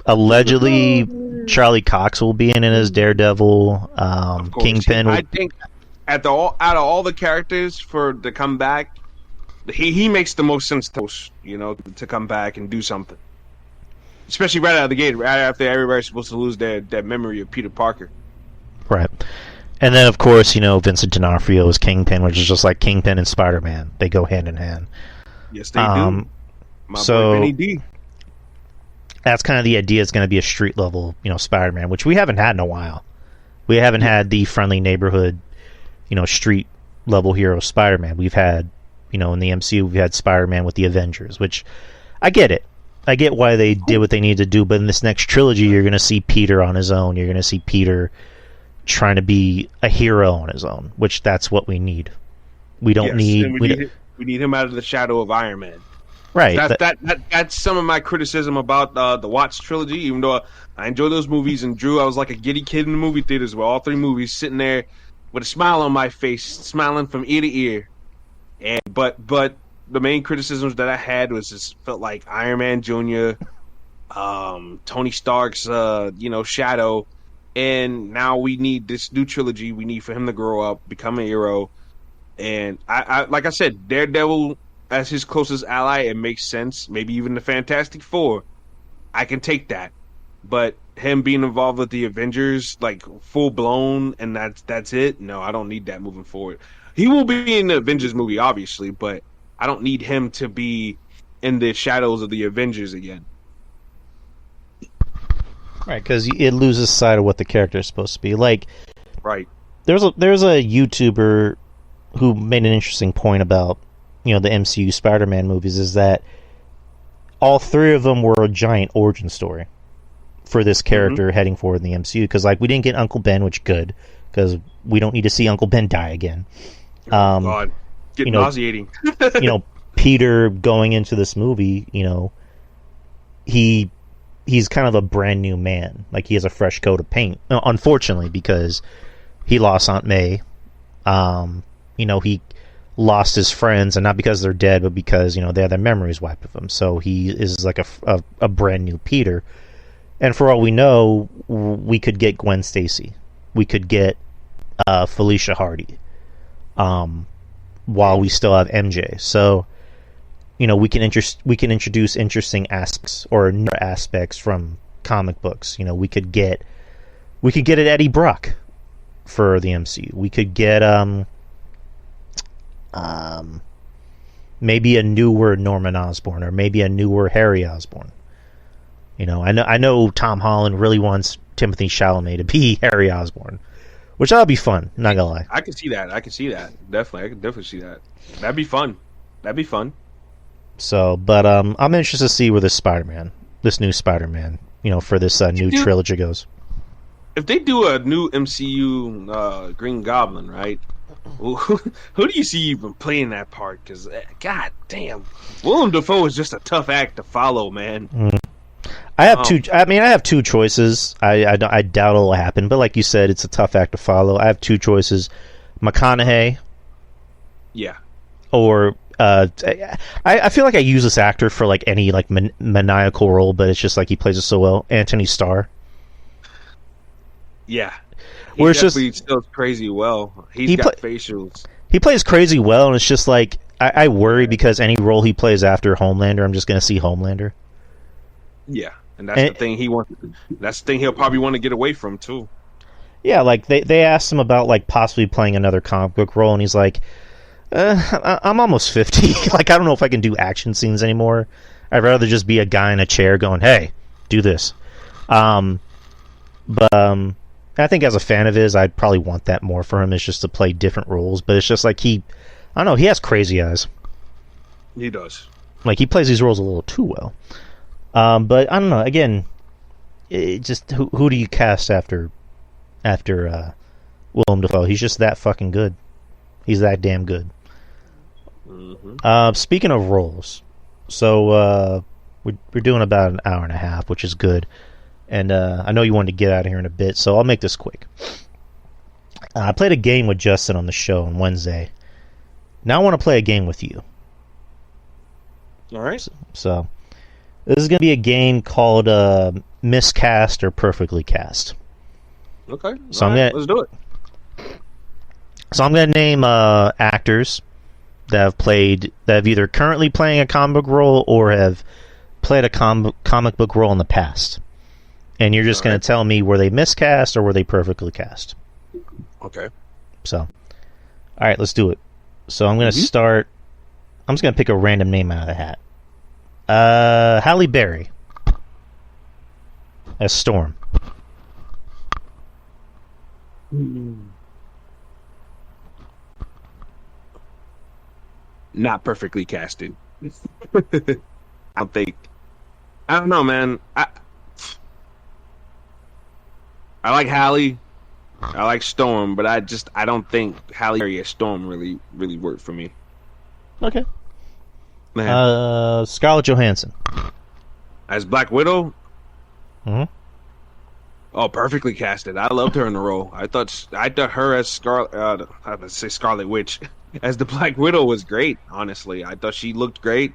Speaker 2: Allegedly, Charlie Cox will be in it as Daredevil. Kingpin.
Speaker 1: I think out of all the characters to come back, he makes the most sense to come back and do something. Especially right out of the gate, right after everybody's supposed to lose their memory of Peter Parker.
Speaker 2: Right. And then, of course, Vincent D'Onofrio is Kingpin, which is just like Kingpin and Spider-Man. They go hand in hand.
Speaker 1: Yes, they do. My boy Benny D.
Speaker 2: That's kind of the idea. It's going to be a street-level, Spider-Man, which we haven't had in a while. We haven't had the friendly neighborhood, street-level hero Spider-Man. We've had, in the MCU, we've had Spider-Man with the Avengers, which I get it. I get why they did what they need to do, but in this next trilogy, you're going to see Peter on his own. You're going to see Peter trying to be a hero on his own, which that's what we need. We don't need...
Speaker 1: We need him out of the shadow of Iron Man.
Speaker 2: Right.
Speaker 1: That's some of my criticism about the Watts trilogy, even though I enjoy those movies. And Drew, I was like a giddy kid in the movie theaters with all three movies, sitting there with a smile on my face, smiling from ear to ear. But the main criticisms that I had was just felt like Iron Man Jr., Tony Stark's, shadow, and now we need this new trilogy. We need for him to grow up, become a hero, and I like I said, Daredevil as his closest ally, it makes sense. Maybe even the Fantastic Four, I can take that, but him being involved with the Avengers, like full blown, and that's it. No, I don't need that moving forward. He will be in the Avengers movie, obviously, but I don't need him to be in the shadows of the Avengers again.
Speaker 2: Right, because it loses sight of what the character is supposed to be. Like,
Speaker 1: right.
Speaker 2: There's a YouTuber who made an interesting point about the MCU Spider-Man movies, is that all three of them were a giant origin story for this character heading forward in the MCU. Because we didn't get Uncle Ben, which good, because we don't need to see Uncle Ben die again.
Speaker 1: God. Nauseating.
Speaker 2: Peter going into this movie, he's kind of a brand new man. Like, he has a fresh coat of paint. Unfortunately, because he lost Aunt May. He lost his friends, and not because they're dead, but because, they had their memories wiped of him. So he is like a brand new Peter. And for all we know, we could get Gwen Stacy. We could get Felicia Hardy. While we still have MJ. So, we can introduce interesting aspects or new aspects from comic books. We could get an Eddie Brock for the MCU. We could get maybe a newer Norman Osborn, or maybe a newer Harry Osborn. You know, I know Tom Holland really wants Timothy Chalamet to be Harry Osborn, which that'll be fun. Not gonna lie.
Speaker 1: I can see that. Definitely, I can definitely see that. That'd be fun.
Speaker 2: So, but I'm interested to see where this new Spider-Man, you know, for this new trilogy goes.
Speaker 1: If they do a new MCU Green Goblin, right? Who do you see even playing that part? Because god damn, Willem Dafoe is just a tough act to follow, man.
Speaker 2: I have two. I mean, I have two choices. I doubt it'll happen, but like you said, it's a tough act to follow. I have two choices: McConaughey.
Speaker 1: Yeah.
Speaker 2: Or I feel like I use this actor for like any like maniacal role, but it's just like he plays it so well. Anthony Starr.
Speaker 1: Yeah.
Speaker 2: Where it's just
Speaker 1: still crazy well. He got facials.
Speaker 2: He plays crazy well, and it's just like I worry because any role he plays after Homelander, I'm just going to see Homelander.
Speaker 1: Yeah, and that's the thing he wants. That's the thing he'll probably want to get away from too.
Speaker 2: Yeah, like they asked him about like possibly playing another comic book role, and he's like, I'm almost 50. Like, I don't know if I can do action scenes anymore. I'd rather just be a guy in a chair going, hey, do this. But I think as a fan of his, I'd probably want that more for him, is just to play different roles. But it's just like I don't know, he has crazy eyes.
Speaker 1: He does.
Speaker 2: Like, he plays these roles a little too well. But I don't know, again, it just who do you cast after Willem Dafoe? He's just that fucking good. He's that damn good. Mm-hmm. Speaking of roles, so we're doing about an hour and a half, which is good. And I know you wanted to get out of here in a bit, so I'll make this quick. I played a game with Justin on the show on Wednesday. Now I want to play a game with you.
Speaker 1: All right.
Speaker 2: So this is going to be a game called Miscast or Perfectly Cast.
Speaker 1: Okay.
Speaker 2: So
Speaker 1: let's do it.
Speaker 2: So I'm going to name actors that have either currently playing a comic book role or have played a comic book role in the past. And you're just going to tell me, were they miscast or were they perfectly cast?
Speaker 1: Okay.
Speaker 2: So, all right, let's do it. So I'm going to start. I'm just going to pick a random name out of the hat. Halle Berry as Storm.
Speaker 1: Not perfectly casted. I don't know, man. I like Halle. I like Storm, but I don't think Halle Berry as Storm really worked for me.
Speaker 2: Okay. Scarlett Johansson
Speaker 1: as Black Widow.
Speaker 2: Mm-hmm.
Speaker 1: Oh, perfectly casted. I loved her in the role. I thought her as Scarlet Witch as the Black Widow was great. Honestly, I thought she looked great.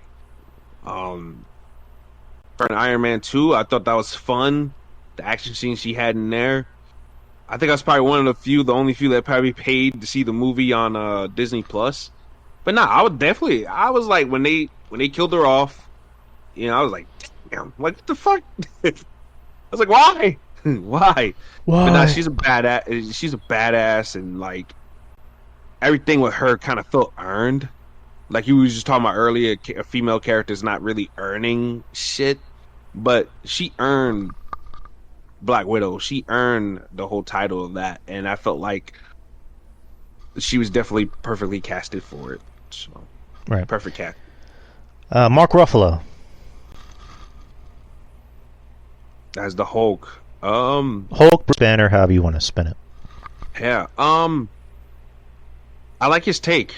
Speaker 1: For an Iron Man 2, I thought that was fun. The action scenes she had in there. I think I was probably one of the only few that probably paid to see the movie on Disney Plus. But no, I was like, when they killed her off, you know, I was like, damn, like, what the fuck? I was like, why? Why? But no, she's a badass, and like everything with her kind of felt earned. Like you was just talking about earlier, a female character is not really earning shit, but she earned Black Widow. She earned the whole title of that, and I felt like she was definitely perfectly casted for it. So,
Speaker 2: right,
Speaker 1: perfect cast.
Speaker 2: Mark Ruffalo
Speaker 1: as the Hulk.
Speaker 2: Hulk, Bruce Banner, however you want to spin it.
Speaker 1: Yeah. I like his take.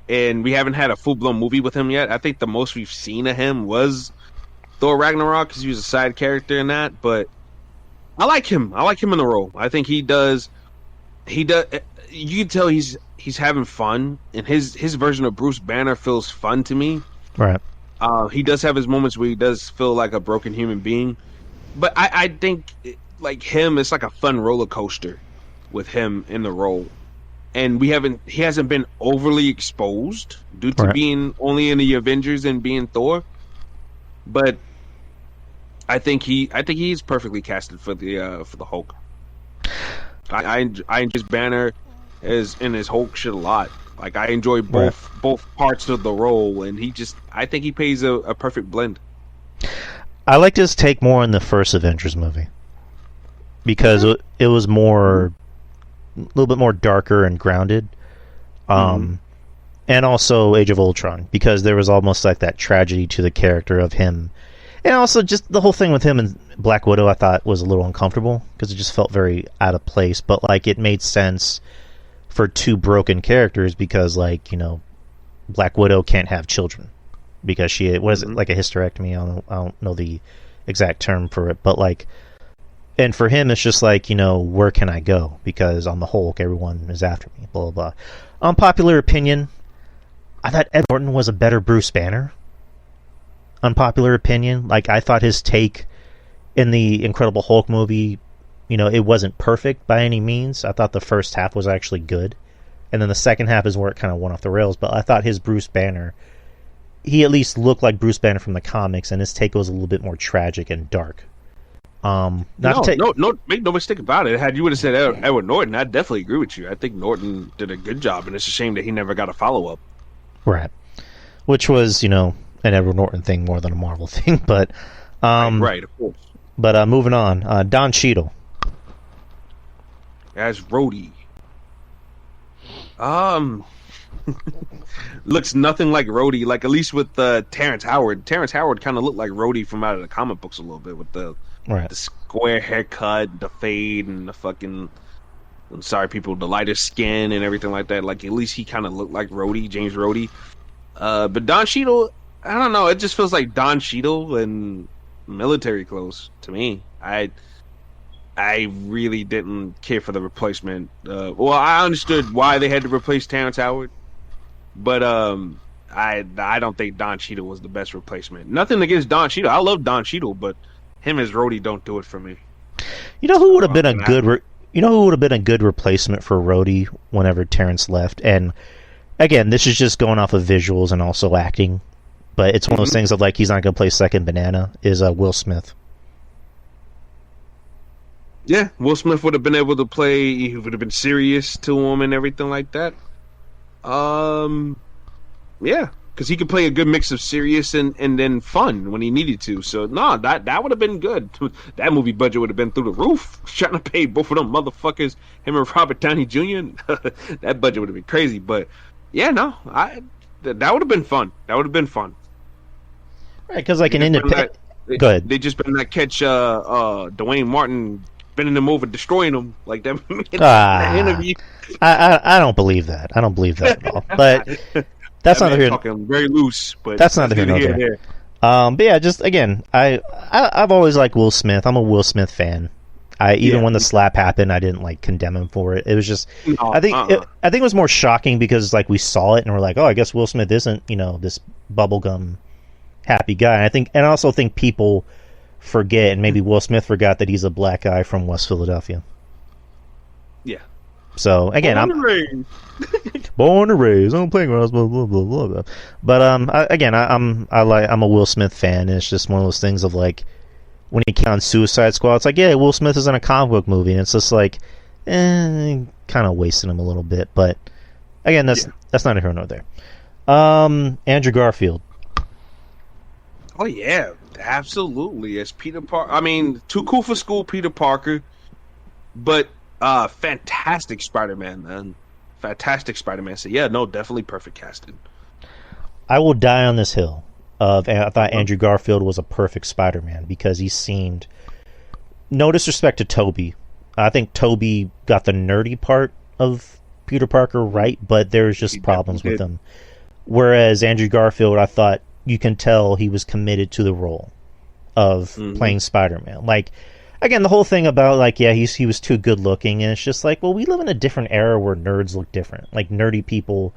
Speaker 1: And we haven't had a full-blown movie with him yet. I think the most we've seen of him was Thor Ragnarok, because he was a side character in that. But I like him. I like him in the role. I think he does. You can tell he's having fun, and his version of Bruce Banner feels fun to me.
Speaker 2: Right.
Speaker 1: He does have his moments where he does feel like a broken human being. But I think, like him, it's like a fun roller coaster with him in the role. And he hasn't been overly exposed due to being only in the Avengers and being Thor. But I think he's perfectly casted for the Hulk. I enjoy his Banner in his Hulk shit a lot. Like I enjoy both parts of the role, and I think he plays a perfect blend.
Speaker 2: I liked his take more in the first Avengers movie because it was more, a little bit more darker and grounded. And also Age of Ultron, because there was almost like that tragedy to the character of him. And also just the whole thing with him and Black Widow I thought was a little uncomfortable, because it just felt very out of place. But like it made sense for two broken characters, because like, you know, Black Widow can't have children because she was like a hysterectomy. I don't know the exact term for it, but like, and for him it's just like, you know, where can I go? Because on the Hulk everyone is after me, blah blah blah. Unpopular opinion, I thought Ed Norton was a better Bruce Banner. Unpopular opinion, like I thought his take in the Incredible Hulk movie, you know, it wasn't perfect by any means. I thought the first half was actually good, and then the second half is where it kind of went off the rails. But I thought his Bruce Banner, he at least looked like Bruce Banner from the comics, and his take was a little bit more tragic and dark. No,
Speaker 1: make no mistake about it. Had you would have said Edward Norton, I'd definitely agree with you. I think Norton did a good job, and it's a shame that he never got a follow up.
Speaker 2: Right, which was, you know, an Edward Norton thing more than a Marvel thing, but
Speaker 1: right, of course.
Speaker 2: But moving on, Don Cheadle
Speaker 1: as Rhodey. Looks nothing like Rhodey. Like at least with Terrence Howard. Terrence Howard kind of looked like Rhodey from out of the comic books a little bit, with the square haircut, the fade, and the fucking. I'm sorry, people, the lighter skin and everything like that. Like at least he kind of looked like Rhodey, James Rhodey. But Don Cheadle, I don't know. It just feels like Don Cheadle in military clothes to me. I really didn't care for the replacement. Well, I understood why they had to replace Terrence Howard, but I don't think Don Cheadle was the best replacement. Nothing against Don Cheadle. I love Don Cheadle, but him as Rhodey don't do it for me.
Speaker 2: You know who would have been a good you know who would have been a good replacement for Rhodey whenever Terrence left? And again, this is just going off of visuals and also acting, but it's one of those things of like he's not going to play second banana, is Will Smith.
Speaker 1: Yeah, Will Smith would have been able to play. He would have been serious to him and everything like that. Yeah, because he could play a good mix of serious and then fun when he needed to. So no, that would have been good. That movie budget would have been through the roof. Trying to pay both of them motherfuckers, him and Robert Downey Jr. That budget would have been crazy. But yeah, no, that would have been fun. That would have been fun.
Speaker 2: Right, because like an independent. Go ahead.
Speaker 1: They just better not catch Dwayne Martin bending him over, destroying him like that. That interview.
Speaker 2: I don't believe that. I don't believe that at all. But that's not here.
Speaker 1: Talking very loose, but
Speaker 2: that's not here nor there. But yeah, just again, I've always liked Will Smith. I'm a Will Smith fan. Even when the slap happened, I didn't like condemn him for it. It was just, I think it was more shocking because like we saw it and we're like, oh, I guess Will Smith isn't, you know, this bubblegum happy guy. And I also think people forget, and maybe Will Smith forgot, that he's a black guy from West Philadelphia.
Speaker 1: Yeah.
Speaker 2: So again, born and raised. I'm playing around, blah blah blah blah blah. But I'm a Will Smith fan, and it's just one of those things of like, when he came on Suicide Squad, it's like, yeah, Will Smith is in a comic book movie, and it's just like, kind of wasting him a little bit. But again, that's not here nor there. Andrew Garfield.
Speaker 1: Oh yeah, absolutely. As Peter Parker, I mean, too cool for school, Peter Parker, but fantastic Spider-Man, man. Fantastic Spider-Man. So yeah, no, definitely perfect casting.
Speaker 2: I will die on this hill. I thought Andrew Garfield was a perfect Spider-Man because he seemed, no disrespect to Tobey, I think Tobey got the nerdy part of Peter Parker right, but there's just problems with him. Whereas Andrew Garfield, I thought you can tell he was committed to the role of playing Spider-Man. Like, again, the whole thing about like, yeah, he was too good looking, and it's just like, well, we live in a different era where nerds look different. Like nerdy people,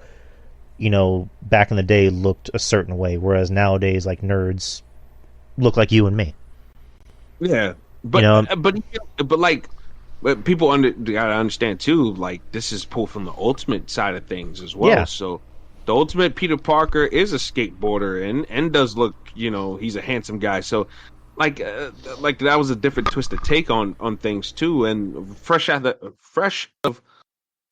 Speaker 2: you know, back in the day looked a certain way, whereas nowadays, like, nerds look like you and me.
Speaker 1: Yeah, but you know, but like, people gotta understand too. Like, this is pulled from the Ultimate side of things as well. Yeah. So, the Ultimate Peter Parker is a skateboarder and does look, you know, he's a handsome guy. So, like that was a different twisted take on things too, and fresh of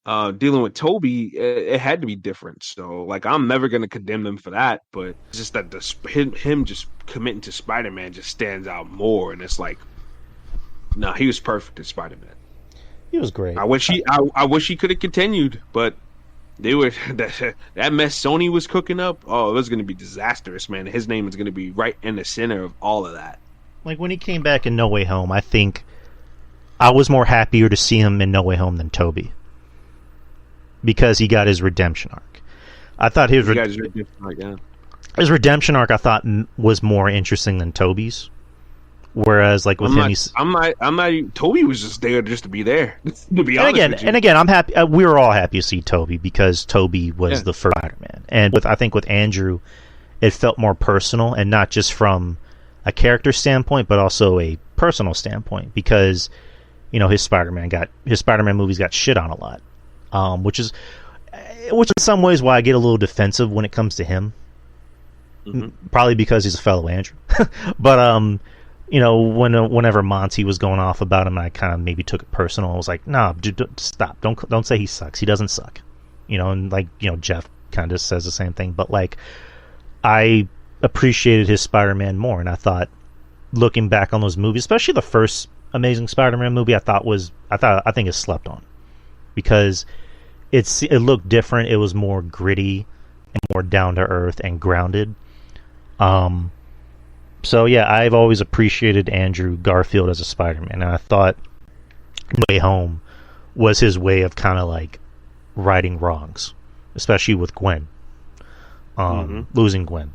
Speaker 1: Dealing with Toby, it had to be different. So like, I'm never gonna condemn them for that, but it's just that him just committing to Spider-Man just stands out more, and it's like, no, he was perfect as Spider-Man.
Speaker 2: He was great.
Speaker 1: I wish he could have continued, but they were that mess Sony was cooking up. Oh, it was gonna be disastrous, man. His name is gonna be right in the center of all of that.
Speaker 2: Like when he came back in No Way Home, I think I was more happier to see him in No Way Home than Toby. Because he got his redemption arc. I thought his redemption arc I thought was more interesting than Toby's. Whereas like with
Speaker 1: I'm not. Toby was just there just to be there. To be honest with you.
Speaker 2: And again, I'm happy. We were all happy to see Toby because Toby was the first Spider-Man. And I think with Andrew, it felt more personal and not just from a character standpoint, but also a personal standpoint because his Spider-Man movies got shit on a lot. Which in some ways why I get a little defensive when it comes to him. Mm-hmm. Probably because he's a fellow Andrew. But whenever Monty was going off about him, I kind of maybe took it personal. I was like, "Nah, dude, stop! Don't say he sucks. He doesn't suck." And Jeff kind of says the same thing. But like, I appreciated his Spider-Man more, and I thought, looking back on those movies, especially the first Amazing Spider-Man movie, I think it's slept on. Because it looked different. It was more gritty and more down to earth and grounded. So yeah, I've always appreciated Andrew Garfield as a Spider-Man, and I thought No Way Home was his way of kind of like righting wrongs, especially with Gwen, losing Gwen.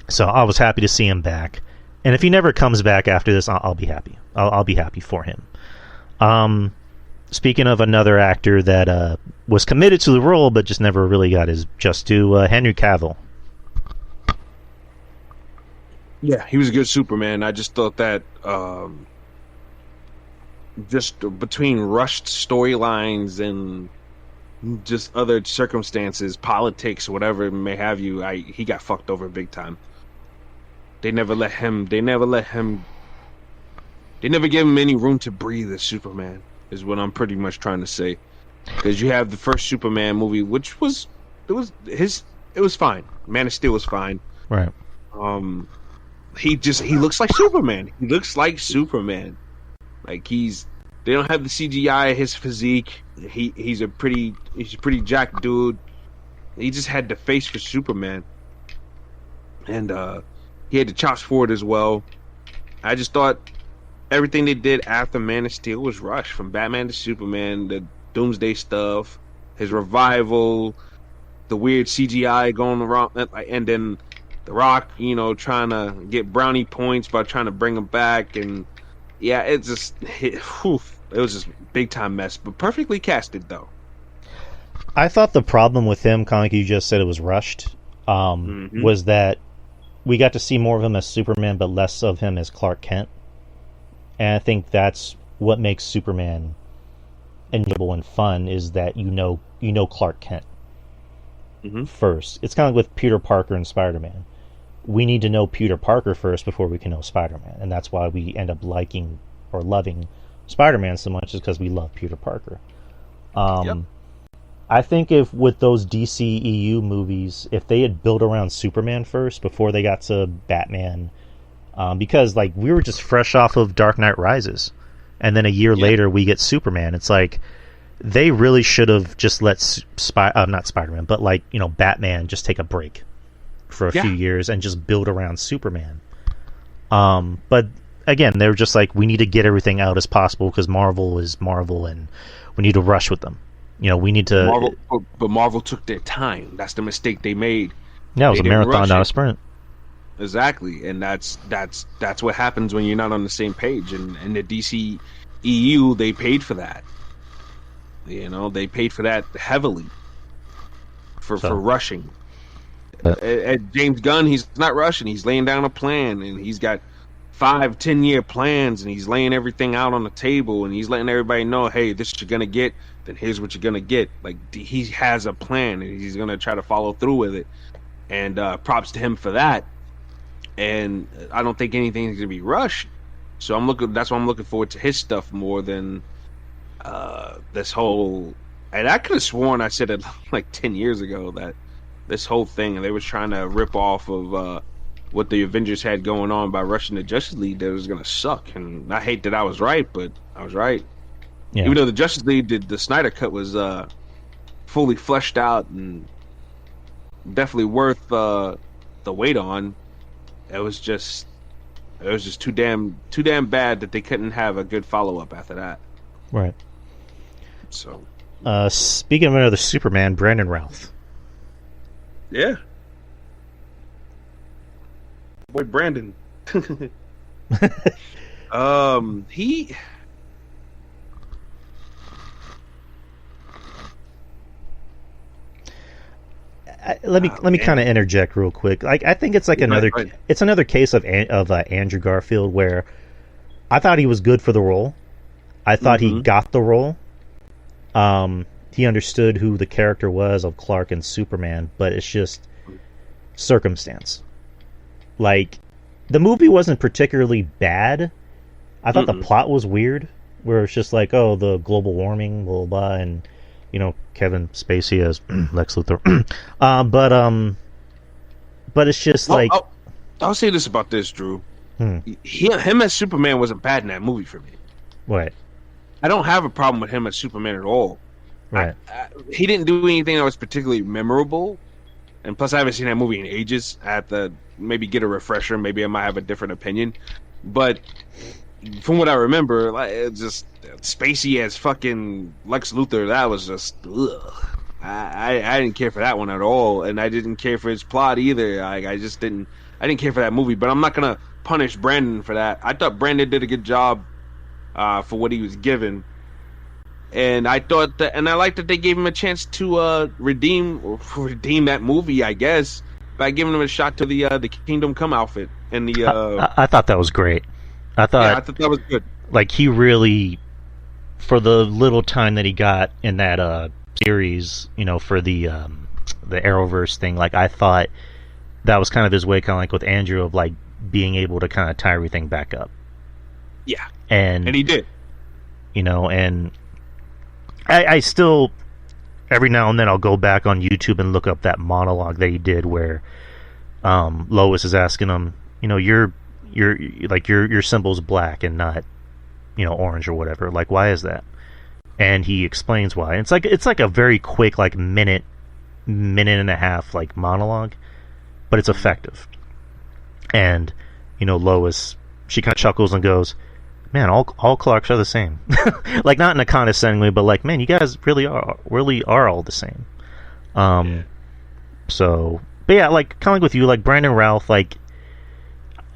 Speaker 2: So I was happy to see him back, and if he never comes back after this, I'll be happy. I'll be happy for him. Speaking of another actor that was committed to the role but just never really got his just due, Henry Cavill.
Speaker 1: Yeah, he was a good Superman. I just thought that just between rushed storylines and just other circumstances, politics, whatever it may have you, he got fucked over big time. They never gave him any room to breathe as Superman, is what I'm pretty much trying to say. Because you have the first Superman movie, which was fine. Man of Steel was fine.
Speaker 2: Right.
Speaker 1: He looks like Superman. He looks like Superman. Like they don't have the CGI, his physique. He's a pretty jacked dude. He just had the face for Superman. And he had the chops for it as well. I just thought everything they did after Man of Steel was rushed. From Batman to Superman, the Doomsday stuff, his revival, the weird CGI going around, and then The Rock, trying to get brownie points by trying to bring him back. And yeah, it was just big time mess, but perfectly casted though.
Speaker 2: I thought the problem with him, kind of like you just said, it was rushed, was that we got to see more of him as Superman, but less of him as Clark Kent. And I think that's what makes Superman enjoyable and fun, is that you know Clark Kent first. It's kind of like with Peter Parker and Spider-Man. We need to know Peter Parker first before we can know Spider-Man, and that's why we end up liking or loving Spider-Man so much, is because we love Peter Parker. I think if with those DCEU movies, if they had built around Superman first before they got to Batman, because like we were just fresh off of Dark Knight Rises, and then a year later we get Superman. It's like they really should have just let not Spider-Man, but Batman just take a break for a few years and just build around Superman. But again, they were just like, we need to get everything out as possible because Marvel is Marvel, and we need to rush with them. We need to.
Speaker 1: Marvel took their time. That's the mistake they made.
Speaker 2: Yeah, it was a marathon, not a sprint.
Speaker 1: Exactly, and that's what happens when you're not on the same page. And the DC EU, they paid for that. They paid for that heavily for rushing. At James Gunn, he's not rushing. He's laying down a plan, and he's got 5-10 year plans, and he's laying everything out on the table, and he's letting everybody know, hey, this you're gonna get, then here's what you're gonna get. Like, he has a plan, and he's gonna try to follow through with it. And props to him for that. And I don't think anything's gonna be rushed. So that's why I'm looking forward to his stuff more than this whole And I could have sworn I said it like 10 years ago that this whole thing, and they was trying to rip off of what the Avengers had going on by rushing the Justice League, that it was going to suck. And I hate that I was right, but I was right.
Speaker 2: Yeah.
Speaker 1: Even though the Justice League, the Snyder Cut was fully fleshed out and definitely worth the wait on, it was just too damn bad that they couldn't have a good follow up after that.
Speaker 2: Right.
Speaker 1: So,
Speaker 2: speaking of another Superman, Brandon Routh.
Speaker 1: Yeah. Boy, Brandon. He.
Speaker 2: Let me kind of interject real quick. I think it's like another case of Andrew Garfield, where I thought he was good for the role. I thought he got the role. He understood who the character was of Clark and Superman, but it's just circumstance. Like, the movie wasn't particularly bad. I thought the plot was weird, where it's just like, oh, the global warming, blah, blah, blah, and, you know, Kevin Spacey as Lex Luthor. But it's just like...
Speaker 1: I'll say this about this, Drew. Him as Superman wasn't bad in that movie for me.
Speaker 2: Right.
Speaker 1: I don't have a problem with him as Superman at all.
Speaker 2: Right.
Speaker 1: He didn't do anything that was particularly memorable. And plus, I haven't seen that movie in ages. I have to maybe get a refresher. Maybe I might have a different opinion. But from what I remember, like, it's just Spacey as fucking Lex Luthor, that was just... ugh. I didn't care for that one at all. And I didn't care for his plot either. I didn't care for that movie. But I'm not going to punish Brandon for that. I thought Brandon did a good job for what he was given. And I thought that, and I liked that they gave him a chance to redeem that movie, I guess, by giving him a shot to the Kingdom Come outfit and the.
Speaker 2: I thought that was great. I thought
Speaker 1: that was good.
Speaker 2: Like, he really, for the little time that he got in that series, you know, for the Arrowverse thing, like, I thought that was kind of his way, kind of like with Andrew, of like being able to kind of tie everything back up.
Speaker 1: Yeah,
Speaker 2: and
Speaker 1: he did.
Speaker 2: You know, and I still, every now and then, I'll go back on YouTube and look up that monologue that he did where Lois is asking him, you know, your symbol's black and not, you know, orange or whatever. Like, why is that? And he explains why. And it's like a very quick, like, minute and a half, like, monologue, but it's effective. And, you know, Lois, she kind of chuckles and goes, man, all Clarks are the same. Like, not in a condescending way, but like, man, you guys really are all the same. So, but yeah, like, kind of like with you, like Brandon Routh, like,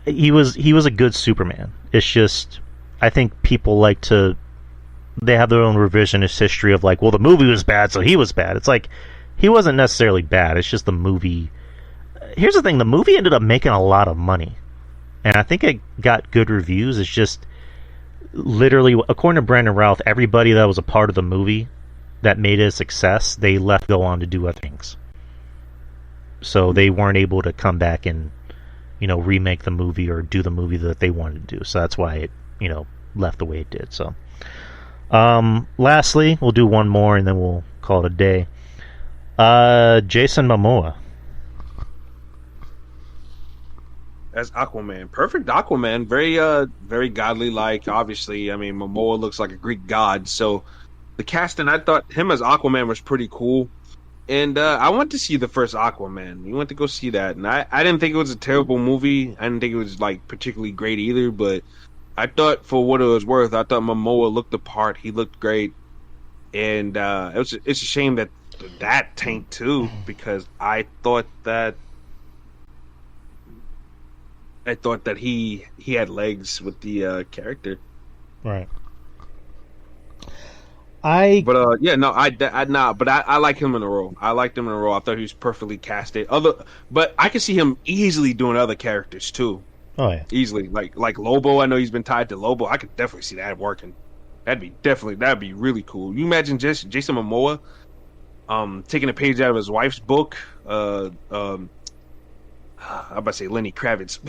Speaker 2: he was a good Superman. It's just, I think people they have their own revisionist history of like, well, the movie was bad, so he was bad. It's like, he wasn't necessarily bad. It's just the movie. Here's the thing: the movie ended up making a lot of money, and I think it got good reviews. It's just, literally, according to Brandon Routh, everybody that was a part of the movie that made it a success, they go on to do other things. So they weren't able to come back and, you know, remake the movie or do the movie that they wanted to do. So that's why it, you know, left the way it did. So, lastly, we'll do one more and then we'll call it a day. Jason Momoa.
Speaker 1: As Aquaman. Perfect Aquaman. Very godly like. Obviously, I mean, Momoa looks like a Greek god. So the casting, I thought him as Aquaman was pretty cool. And I went to see the first Aquaman. You went to go see that. And I didn't think it was a terrible movie. I didn't think it was like particularly great either. But I thought, for what it was worth, I thought Momoa looked the part. He looked great. And it's a shame that tanked too, because I thought that he had legs with the character.
Speaker 2: Right.
Speaker 1: But I like him in the role. I liked him in the role. I thought he was perfectly casted. But I could see him easily doing other characters too.
Speaker 2: Oh yeah,
Speaker 1: easily. Like Lobo. I know he's been tied to Lobo. I could definitely see that working. That'd be really cool. You imagine just Jason Momoa, taking a page out of his wife's book. I'm about to say Lenny Kravitz.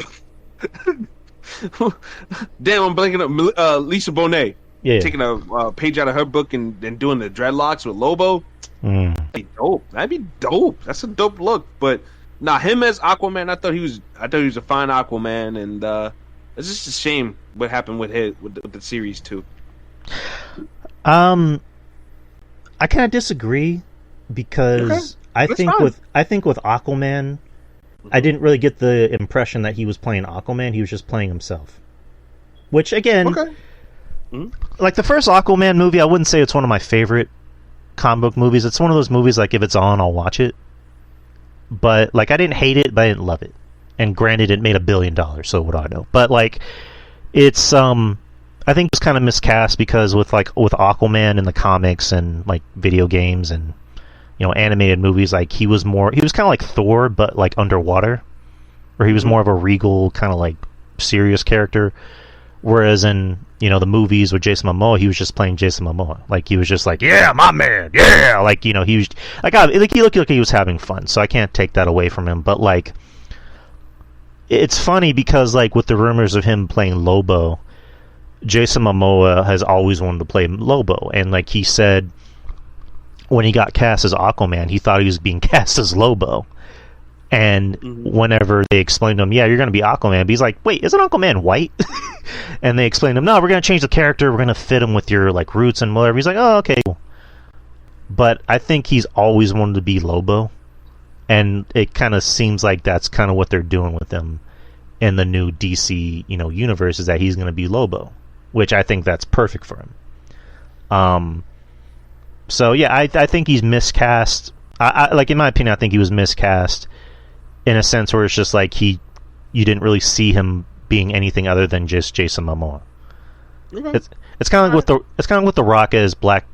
Speaker 1: Damn, I'm blanking up. Lisa Bonet.
Speaker 2: Yeah.
Speaker 1: taking a page out of her book and doing the dreadlocks with Lobo. That'd be dope. That'd be dope. That's a dope look. But him as Aquaman, I thought he was a fine Aquaman, and it's just a shame what happened with the series too.
Speaker 2: I kind of disagree because I think with Aquaman, I didn't really get the impression that he was playing Aquaman. He was just playing himself. Which again, like the first Aquaman movie, I wouldn't say it's one of my favorite comic book movies. It's one of those movies like if it's on, I'll watch it. But like I didn't hate it, but I didn't love it. And granted, it made $1 billion, so what do I know? But like, it's I think it was kind of miscast because with Aquaman in the comics and like video games and animated movies, like he was kind of like Thor, but like underwater, or he was more of a regal kind of like serious character. Whereas in the movies with Jason Momoa, he was just playing Jason Momoa. Like he was just like, yeah, my man, yeah. Like he was like he looked like he was having fun. So I can't take that away from him. But like, it's funny because like with the rumors of him playing Lobo, Jason Momoa has always wanted to play Lobo, and like he said, when he got cast as Aquaman, he thought he was being cast as Lobo. And whenever they explained to him, yeah, you're going to be Aquaman, but he's like, wait, isn't Aquaman white? And they explained to him, no, we're going to change the character, we're going to fit him with your like roots and whatever. He's like, oh, okay. But I think he's always wanted to be Lobo, and it kind of seems like that's kind of what they're doing with him in the new DC, universe, is that he's going to be Lobo, which I think that's perfect for him. So yeah, I think he's miscast. I like, in my opinion, I think he was miscast in a sense where it's just like you didn't really see him being anything other than just Jason Momoa. Okay. It's kind of like with the Rock as Black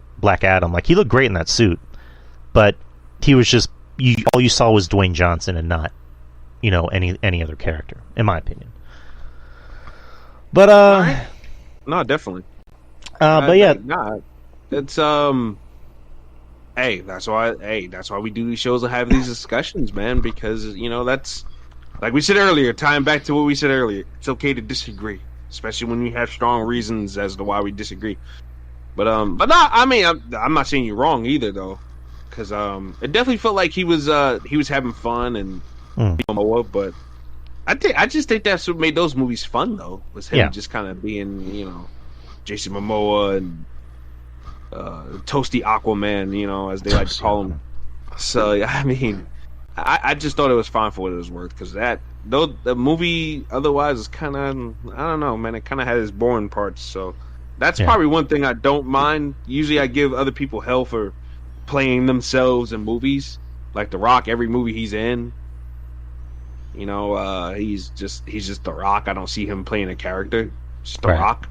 Speaker 2: Adam. Like he looked great in that suit, but he was just all you saw was Dwayne Johnson and not any other character, in my opinion. But
Speaker 1: no, definitely.
Speaker 2: But yeah,
Speaker 1: it's Hey, that's why we do these shows and have these discussions, man. Because that's like we said earlier. Tying back to what we said earlier, it's okay to disagree, especially when we have strong reasons as to why we disagree. But no, I mean, I'm not saying you're wrong either, though, because it definitely felt like he was having fun and Momoa. But I just think that's what made those movies fun, though, was him just kind of being Jason Momoa and Toasty Aquaman, as they like to call him. So I mean, I just thought it was fine for what it was worth, because the movie otherwise is kind of, I don't know, man, it kind of had its boring parts. So that's probably one thing I don't mind. Usually I give other people hell for playing themselves in movies, like The Rock. Every movie he's in, he's just The Rock. I don't see him playing a character. Just The Rock.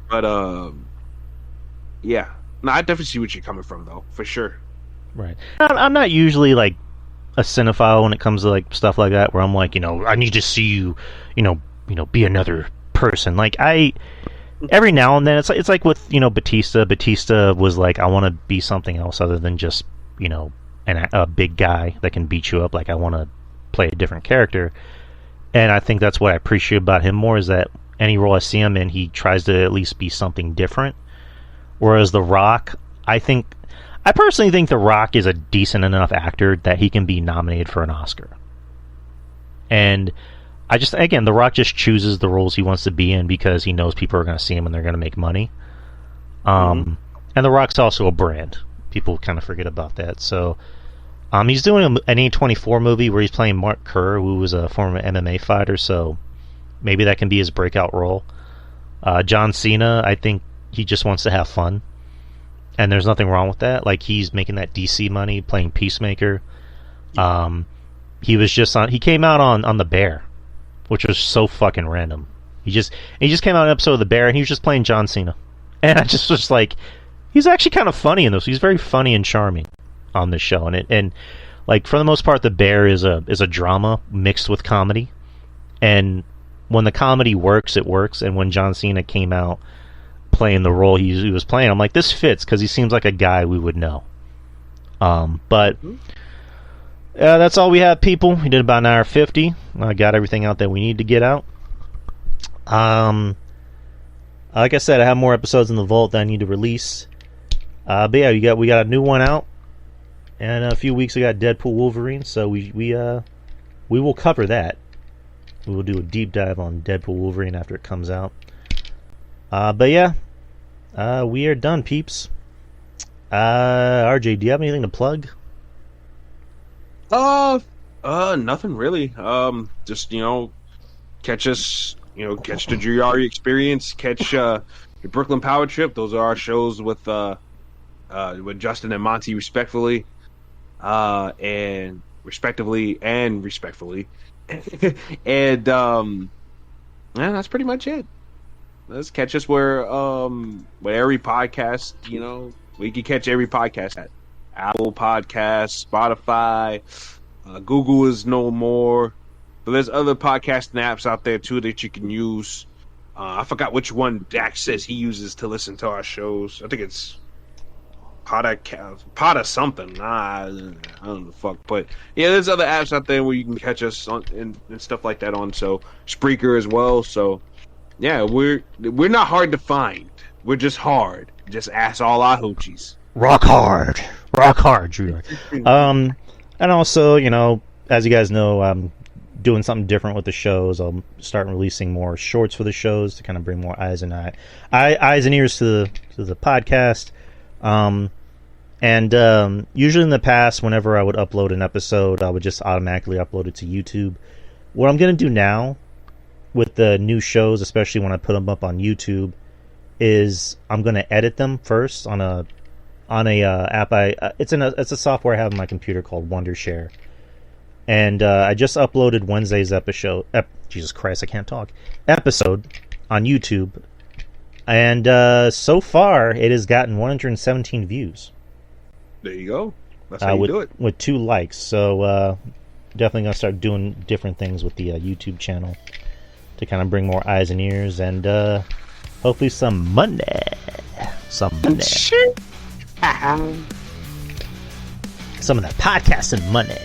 Speaker 1: But yeah. No, I definitely see what you're coming from, though, for sure.
Speaker 2: Right. I'm not usually like a cinephile when it comes to like stuff like that, where I'm like, I need to see you, be another person. Like every now and then, it's like with Batista. Batista was like, I want to be something else other than just a big guy that can beat you up. Like I want to play a different character, and I think that's what I appreciate about him more, is that any role I see him in, he tries to at least be something different. Whereas The Rock, I personally think The Rock is a decent enough actor that he can be nominated for an Oscar. And The Rock just chooses the roles he wants to be in because he knows people are going to see him and they're going to make money. And The Rock's also a brand. People kind of forget about that. So he's doing an A24 movie where he's playing Mark Kerr, who was a former MMA fighter, so maybe that can be his breakout role. John Cena, I think he just wants to have fun, and there's nothing wrong with that. Like, he's making that DC money playing Peacemaker. He came out on The Bear, which was so fucking random. He just came out an episode of The Bear, and he was just playing John Cena, and I just was like, he's actually kind of funny in this. He's very funny and charming on this show, and like, for the most part, The Bear is a drama mixed with comedy, and when the comedy works, it works. And when John Cena came out playing the role he was playing, I'm like, this fits, because he seems like a guy we would know. But that's all we have, people. We did about an hour 50. I got everything out that we need to get out. Like I said, I have more episodes in the vault that I need to release. But yeah, we got a new one out, and in a few weeks we got Deadpool Wolverine. So we will cover that. We will do a deep dive on Deadpool Wolverine after it comes out. But yeah, we are done, peeps. RJ, do you have anything to plug?
Speaker 1: Nothing really. Just catch us. Catch the Juyari Experience. Catch the Brooklyn Power Trip. Those are our shows with Justin and Monty, respectively, and respectively. And yeah, that's pretty much it. Let's catch us where every podcast, we can catch every podcast at Apple Podcasts, Spotify, Google is no more. But there's other podcasting apps out there too that you can use. I forgot which one Dax says he uses to listen to our shows. I think it's Poda something. I don't know the fuck. But yeah, there's other apps out there where you can catch us on and stuff like that on. So Spreaker as well. So yeah, we're not hard to find. We're just hard. Just ask all our hoochies.
Speaker 2: Rock hard, Drew. And also, as you guys know, I'm doing something different with the shows. I'll start releasing more shorts for the shows to kind of bring more eyes and ears to the podcast. And usually in the past, whenever I would upload an episode, I would just automatically upload it to YouTube. What I'm going to do now with the new shows, especially when I put them up on YouTube, is I'm going to edit them first on a app. It's a software I have on my computer called Wondershare, and I just uploaded Wednesday's episode. Jesus Christ, I can't talk. Episode on YouTube, and so far it has gotten 117 views.
Speaker 1: There you go. That's how you do it.
Speaker 2: With 2 likes. So definitely gonna start doing different things with the YouTube channel to kind of bring more eyes and ears, and hopefully some money. Some of that podcasting money.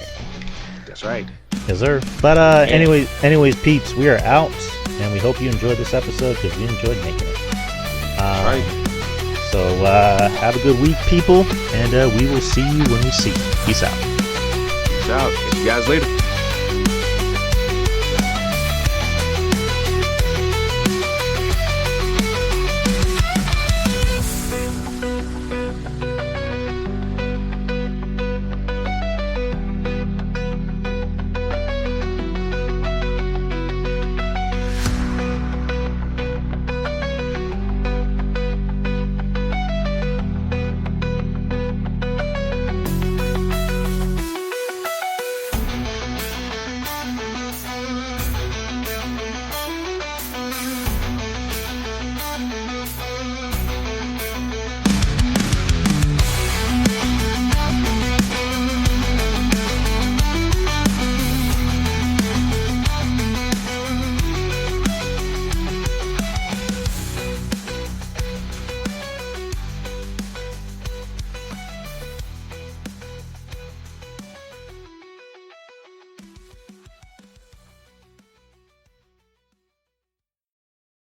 Speaker 1: That's right.
Speaker 2: Yes, sir. But anyways, peeps, we are out, and we hope you enjoyed this episode because we enjoyed making it.
Speaker 1: That's right.
Speaker 2: So have a good week, people, and we will see you when we see you. Peace out.
Speaker 1: Peace out. Catch you guys later.